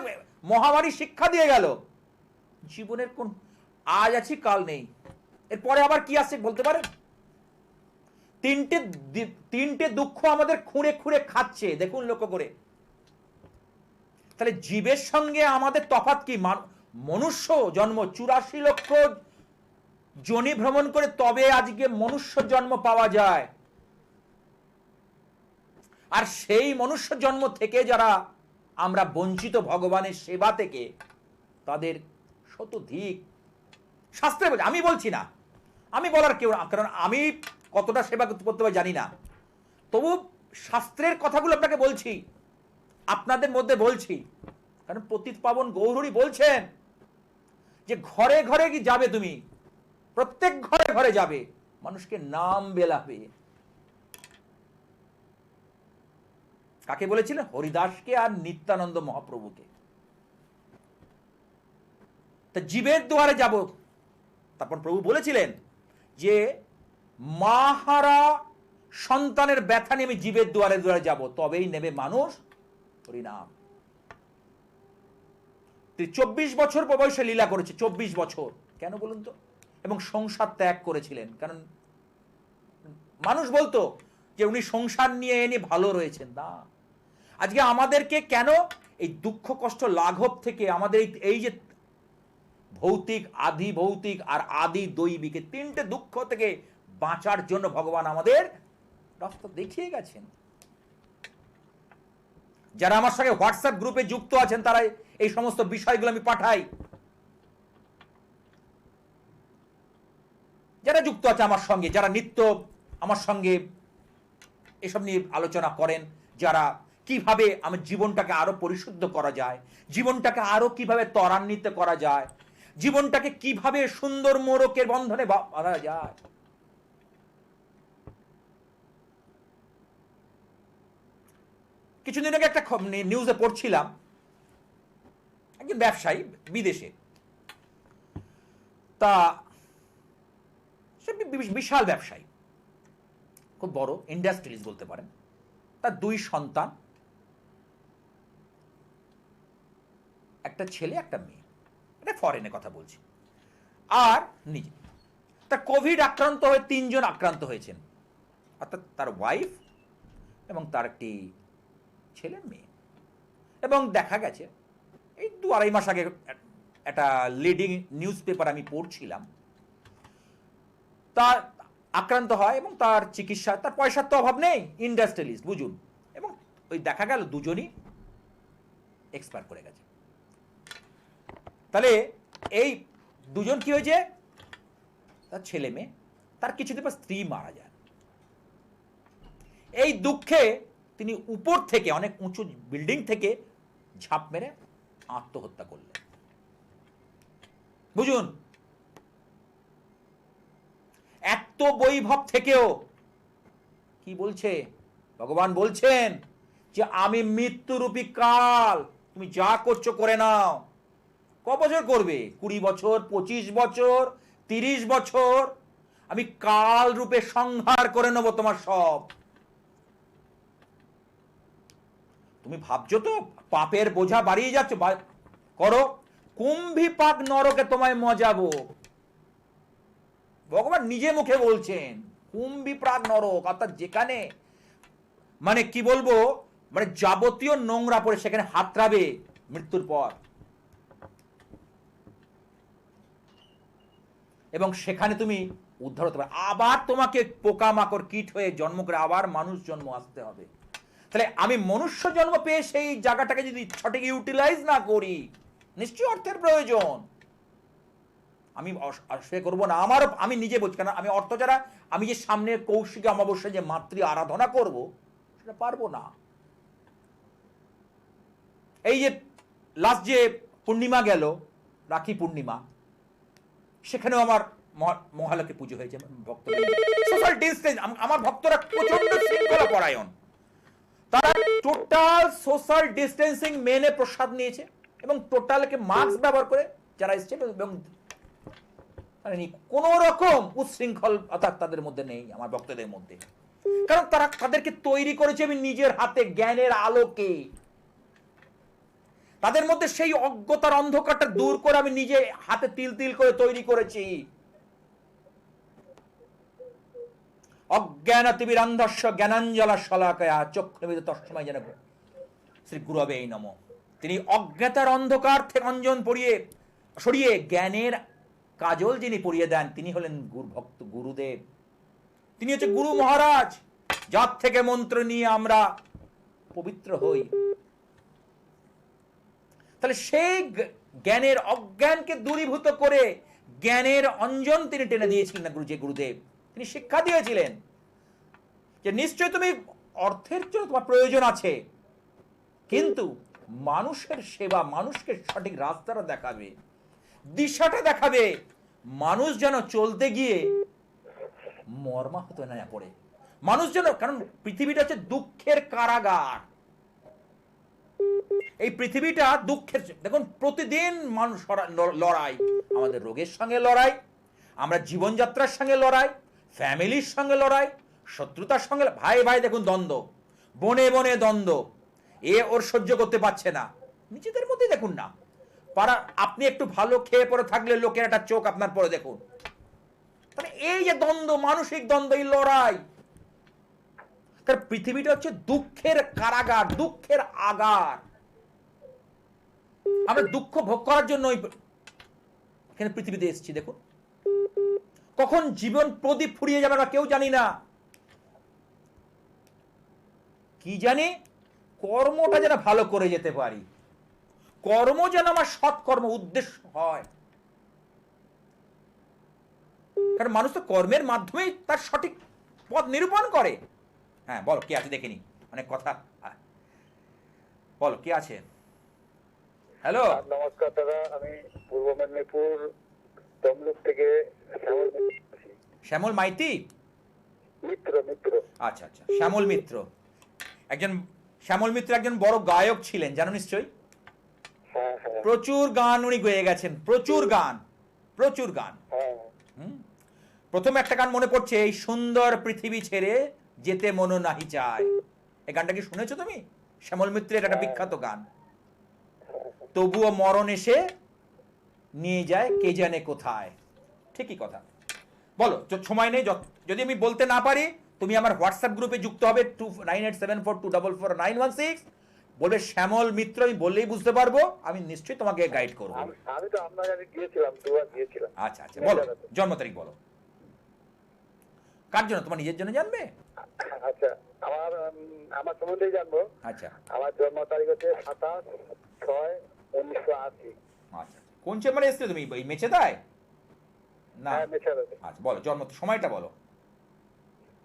মহামারী শিক্ষা দিয়ে গেল, জীবনের কোন আজ আছি কাল নেই, এরপরে আবার কি আসছে বলতে পারেন? তিনটে দুঃখ আমাদের খুঁড়ে খুঁড়ে খাচ্ছে, দেখুন লক্ষ্য করে। তাহলে জীবের সঙ্গে আমাদের তফাৎ কি? মনুষ্য জন্ম 84 লক্ষ যোনি ভ্রমণ করে তবে আজকে মনুষ্য জন্ম পাওয়া যায়। আর সেই মনুষ্য জন্ম থেকে যারা আমরা বঞ্চিত ভগবানের সেবা থেকে, তাদের শতধিক শাস্ত্রে বলছে, আমি বলছি না, আমি বলার কেউ না, কারণ আমি কতটা সেবা করতে পারি জানি না, তবু শাস্ত্রের কথাগুলো আপনাকে বলছি, আপনাদের মধ্যে বলছি, কারণ পতিত পাবন গৌরহরি বলছেন যে ঘরে ঘরে কি যাবে তুমি, প্রত্যেক ঘরে ঘরে যাবে, মানুষকে নাম বেলাবে। কাকে বলেছিলেন? হরিদাসকে আর নিত্যানন্দ মহাপ্রভুকে। তা জীবের দুয়ারে যাব, তারপর প্রভু বলেছিলেন যে মাহারা সন্তানের ব্যথা নিয়ে আমি জীবের দুয়ারে দুয়ারে যাব, তবেই নেবে মানুষ হরিনাম। 24 বছর বয়সে লীলা করেছে, 24 বছর, কেন বলুন তো? এবং সংসার ত্যাগ করেছিলেন, কারণ মানুষ বলতো যে উনি সংসার নিয়ে এনে ভালো রয়েছেন। না, আজকে আমাদেরকে কেন এই দুঃখ কষ্ট লাঘব থেকে, আমাদের এই যে ভৌতিক, আদি ভৌতিক আর আদি দৈবিক, তিনটে দুঃখ থেকে বাঁচার জন্য ভগবান আমাদের রাস্তা দেখিয়ে গেছেন। যারা আমার সঙ্গে হোয়াটসঅ্যাপ গ্রুপে যুক্ত আছেন, তারা এই সমস্ত বিষয়গুলো আমি পাঠাই। যারা যুক্ত আছে আমার সঙ্গে, যারা নিত্য আমার সঙ্গে এসব নিয়ে আলোচনা করেন, যারা কিভাবে আমার জীবনটাকে আরো পরিশুদ্ধ করা যায়, জীবনটাকে আরো কিভাবে ত্বরান্বিত করা যায়, জীবনটাকে কিভাবে সুন্দর মোড়কের বন্ধনে বাঁধা যায়। কিছুদিন আগে একটা নিউজে পড়ছিলাম, একজন ব্যবসায়ী বিদেশে, তা সে বিশাল ব্যবসায়ী, খুব বড় ইন্ডাস্ট্রিজ বলতে পারেন। তার 2 সন্তান, একটা ছেলে একটা মেয়ে, এটা ফরেনে কথা বলছি। আর নিজে তার কোভিড আক্রান্ত হয়ে 3 জন আক্রান্ত হয়েছেন, অর্থাৎ তার ওয়াইফ এবং তার একটি ছেলে মেয়ে। এবং দেখা গেছে এই 2-2.5 মাস আগে একটা লিডিং নিউজ পেপার আমি পড়ছিলাম, তার আক্রান্ত হয় এবং তার চিকিৎসা, তার পয়সার তো অভাব নেই, ইন্ডাস্ট্রিয়ালিস্ট বুঝুন, এবং ওই দেখা গেল 2 জনই এক্সপায়ার করে গেছে। তাহলে এই 2 জন কি হয়েছে? তার ছেলে মেয়ে, তার কিছুদিন পর স্ত্রী মারা যায়। এই দুঃখে তিনি উপর থেকে, অনেক উঁচু বিল্ডিং থেকে ঝাঁপ মেরে আত্মহত্যা করলেন। বুঝুন, এত বৈভব থেকেও কি বলছে ভগবান? বলছেন যে আমি মৃত্যুরূপী কাল, তুমি যা করছো করে নাও। ক বছর করবে? 20 বছর, 25 বছর, 30 বছর, আমি কাল রূপে সংহার করে নেব তোমার সব। তুমি ভাবছো তো পাপের বোঝা বাড়িয়ে যাচ্ছে, করো, কুম্ভী পাক নরকে তোমায় মজাবো। ভগবান নিজে মুখে বলছেন কুম্ভী প্রাগ নরক, অর্থাৎ যেখানে মানে কি বলবো, মানে যাবতীয় নোংরা পড়ে সেখানে হাতড়াবে মৃত্যুর পর, এবং সেখানে তুমি উদ্ধার হতে পারবে। আবার তোমাকে পোকামাকড় কীট হয়ে জন্ম করে আবার মানুষ জন্ম আসতে হবে। তাহলে আমি মনুষ্য জন্ম পেয়ে সেই জায়গাটাকে যদি সঠিক ইউটিলাইজ না করি, নিশ্চয়ই অর্থের প্রয়োজন। আমি অস্বীকার করবো না, আমি নিজে বলছি, কারণ আমি অর্থ ছাড়া আমি যে সামনে কৌশিক অমাবস্যায় যে মাতৃ আরাধনা করব সেটা পারবো না। এই যে লাস্ট যে পূর্ণিমা গেল, রাখি পূর্ণিমা, সেখানেও আমার মহালক্ষী পুজো হয়েছে। ভক্তরা সোশ্যাল ডিস্টেন্স, আমার ভক্তরা প্রচন্ড শৃঙ্খলা পরায়ণ, তারা টোটাল সোশ্যাল ডিস্টেন্সিং মেনে প্রসাদ নিয়েছে এবং টোটালকে মাস্ক ব্যবহার করে যারা এসছে, এবং কোন রকম উচ্ছৃঙ্খলতা তাদের মধ্যে নেই, আমার ভক্তদের মধ্যে। কারণ তারা তাদেরকে তৈরি করেছে আমি নিজের হাতে জ্ঞানের আলোকে। তাদের মধ্যে সেই অজ্ঞতার অন্ধকারটা দূর করে আমি নিজে হাতে তিল তিল করে তৈরি করেছি। অজ্ঞানাতিবিরান্ধস্য জ্ঞানাঞ্জলা শলাকয়া চক্ষুর্মিলিত তস্মৈ যেন শ্রী গুরবে নমঃ। তিনি অজ্ঞাতার অন্ধকার থেকে অঞ্জন সরিয়ে জ্ঞানের কাজল যিনি পরিয়ে দেন, তিনি হলেন ভক্ত গুরুদেব। তিনি হচ্ছে গুরু মহারাজ, যার থেকে মন্ত্র নিয়ে আমরা পবিত্র হই। তাহলে সেই জ্ঞানের অজ্ঞানকে দূরীভূত করে জ্ঞানের অঞ্জন তিনি টেনে দিয়েছিলেন না গুরুদেব। তিনি শিক্ষা দিয়েছিলেন যে নিশ্চয় তুমি অর্থের জন্য তোমার প্রয়োজন আছে, কিন্তু মানুষের সেবা, মানুষকে সঠিক রাস্তাটা দেখাবে, দিশাটা দেখাবে, মানুষ যেন চলতে গিয়ে মর্মাহত না পড়ে। মানুষ যেন, কারণ পৃথিবীটা হচ্ছে দুঃখের কারাগার। এই পৃথিবীটা দুঃখের, দেখুন প্রতিদিন মানুষ লড়াই, আমাদের রোগের সঙ্গে লড়াই, আমরা জীবনযাত্রার সঙ্গে লড়াই, ফ্যামিলির সঙ্গে লড়াই, শত্রুতার সঙ্গে, ভাই ভাই দেখুন দ্বন্দ্ব, বনে বনে দ্বন্দ্ব, এ ওর সহ্য করতে পারছে না, নিজেদের মধ্যে দেখুন না পারা। আপনি একটু ভালো খেয়ে পরে থাকলে লোকের একটা চোখ আপনার পরে দেখুন। মানে এই যে দ্বন্দ্ব, মানসিক দ্বন্দ্ব, এই লড়াই, কারণ পৃথিবীটা হচ্ছে দুঃখের কারাগার, দুঃখের আগার। আমরা দুঃখ ভোগ করার জন্য এখানে পৃথিবীতে এসেছি। দেখুন কখন জীবন প্রদীপ ফুরিয়ে যাবে আমরা কেউ জানি না। কি জানি, কর্মটা যেন ভালো করে যেতে পারি, কর্ম যেন আমার সৎকর্ম উদ্দেশ্য হয়। কারণ মানুষ তো কর্মের মাধ্যমেই তার সঠিক পথ নিরূপণ করে। হ্যাঁ বলো, কে আছে দেখেনি, অনেক কথা, বলো কে আছে। হ্যালো, নমস্কার দাদা, আমি পূর্ব মেদিনীপুর তমলুক থেকে শ্যামল মাইতি মিত্র। আচ্ছা আচ্ছা, শ্যামল মিত্র একজন বড় গায়ক ছিলেন, জানো নিশ্চয়ই। হ্যাঁ। প্রচুর গান উনি গেয়ে গেছেন, প্রচুর গান। প্রথম একটা গান মনে পড়ছে, এই সুন্দর পৃথিবী ছেড়ে যেতে মন নাহি চায়। এই গানটা কি শুনেছো তুমি? শ্যামল মিত্রের একটা বিখ্যাত গান। তবুও মরণ এসে নিয়ে যায় কে জানে কোথায়। ঠিকই কথা। বলো, সময় নেই, যদি আমি বলতে না পারি তুমি আমার হোয়াটসঅ্যাপ গ্রুপে যুক্ত হবে 298742449116, বলবে শ্যামল মিত্র, আমি বললেই বুঝতে পারবো, আমি নিশ্চয়ই তোমাকে গাইড করবো। আমি তো আপনার কাছে গিয়েছিলাম, দুবার গিয়েছিলাম। আচ্ছা আচ্ছা, বলো জন্ম তারিখ বলো। কার জন্য? তোমার নিজের জন্য জানবে? আচ্ছা, আমার সম্বন্ধেই জানবো। আচ্ছা, আমার জন্ম তারিখ হচ্ছে 27/6/1980। আচ্ছা, কোন চেম্বারে এসেছিলে তুমি? এই মেছেদায় না? হ্যাঁ, মেছেদাতে। আচ্ছা বলো, জন্ম সময়টা বলো।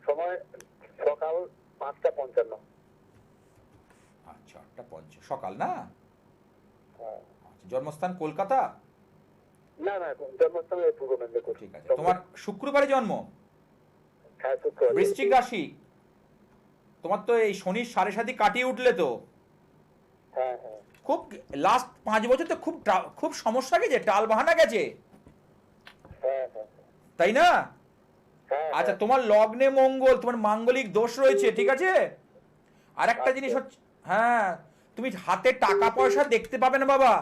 সময় সকাল 5:55। আচ্ছা, 8:50 সকাল না? হ্যাঁ। আচ্ছা, জন্মস্থান কলকাতা? না, জন্মস্থান পূর্ব মেদিনীপুর। ঠিক আছে। তোমার শুক্রবারে জন্ম? হ্যাঁ, শুক্রবার। বৃশ্চিক রাশি। তোমার তো এই শনির 7.5 কাটিয়ে উঠলে তো। হ্যাঁ। খুব লাস্ট 5 বছর তো খুব সমস্যা গেছে, টাল বাহানা গেছে, হ্যাঁ। তাই না? হ্যাঁ। আচ্ছা, তোমার লগ্নে মঙ্গল, তোমার মাঙ্গলিক দোষ রয়েছে, ঠিক আছে। আর একটা জিনিস হচ্ছে, হ্যাঁ, তুমি হাতে টাকা পয়সা দেখতে পাবে না বাবা।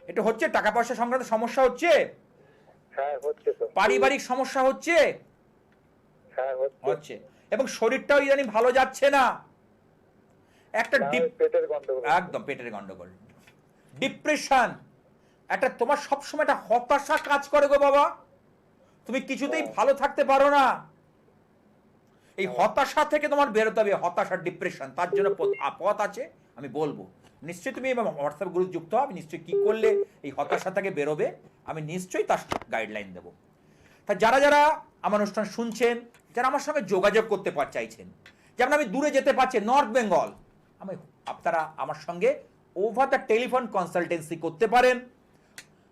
এটা হচ্ছে টাকা পয়সা সংক্রান্ত সমস্যা হচ্ছে? হ্যাঁ, হচ্ছে তো। পারিবারিক সমস্যা হচ্ছে? হ্যাঁ, হচ্ছে। এবং শরীরটাও ইদানিং ভালো যাচ্ছে না, একটা পেটের গন্ডগোল। একদম পেটের গন্ডগোল, ডিপ্রেশন, একটা তোমার সবসময় একটা হতাশা কাজ করে গো বাবা, তুমি কিছুতেই ভালো থাকতে পারো না। এই হতাশা থেকে তোমার বেরোতে হবে, হতাশা, ডিপ্রেশন, তার জন্য পথ আছে, আমি বলবো। নিশ্চয়ই তুমি হোয়াটসঅ্যাপ গ্রুপ যুক্ত হবে, নিশ্চয়ই কী করলে এই হতাশা থেকে বেরোবে আমি নিশ্চয়ই তার গাইডলাইন দেবো। তা যারা যারা আমার অনুষ্ঠান শুনছেন, যারা আমার সঙ্গে যোগাযোগ করতে চাইছেন, যেমন আমি দূরে যেতে পারছি নর্থ বেঙ্গল, আপনারা আমার সঙ্গে ওভার দ্য টেলিফোন কনসালটেন্সি করতে পারেন।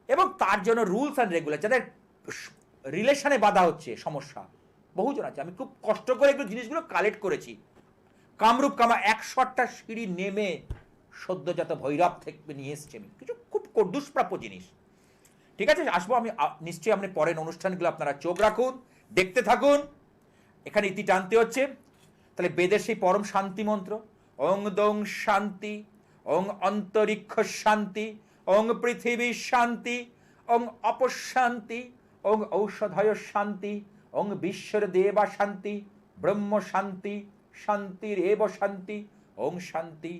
এবং তার জন্য রুলস অ্যান্ড রেগুলেশন, যাদের রিলেশনে বাধা হচ্ছে সমস্যা বহুজন আছে, আমি খুব কষ্ট করে একটু জিনিসগুলো কালেক্ট করেছি। কামরূপ 100টা সিঁড়ি নেমে সদ্যজাত ভৈরব থেকে নিয়ে এসছি আমি, কিছু খুব দুষ্প্রাপ্য জিনিস। ঠিক আছে, আসবো আমি নিশ্চয়ই। আপনি পরের অনুষ্ঠানগুলো আপনারা চোখ রাখুন, দেখতে থাকুন। এখানে ইতি টানতে হচ্ছে। তাহলে বেদের সেই পরম শান্তি মন্ত্র, ওং দং শান্তি, ওং অন্তরিক্ষ শান্তি, ওং পৃথিবী শান্তি, ওং অপশান্তি, ওং ঔষধয় শান্তি, ওং বিশ্বর দেবা শান্তি, ব্রহ্ম শান্তি, শান্তির এব শান্তি, ওং শান্তি,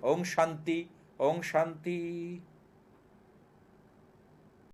ওং শান্তি, ওং শান্তি।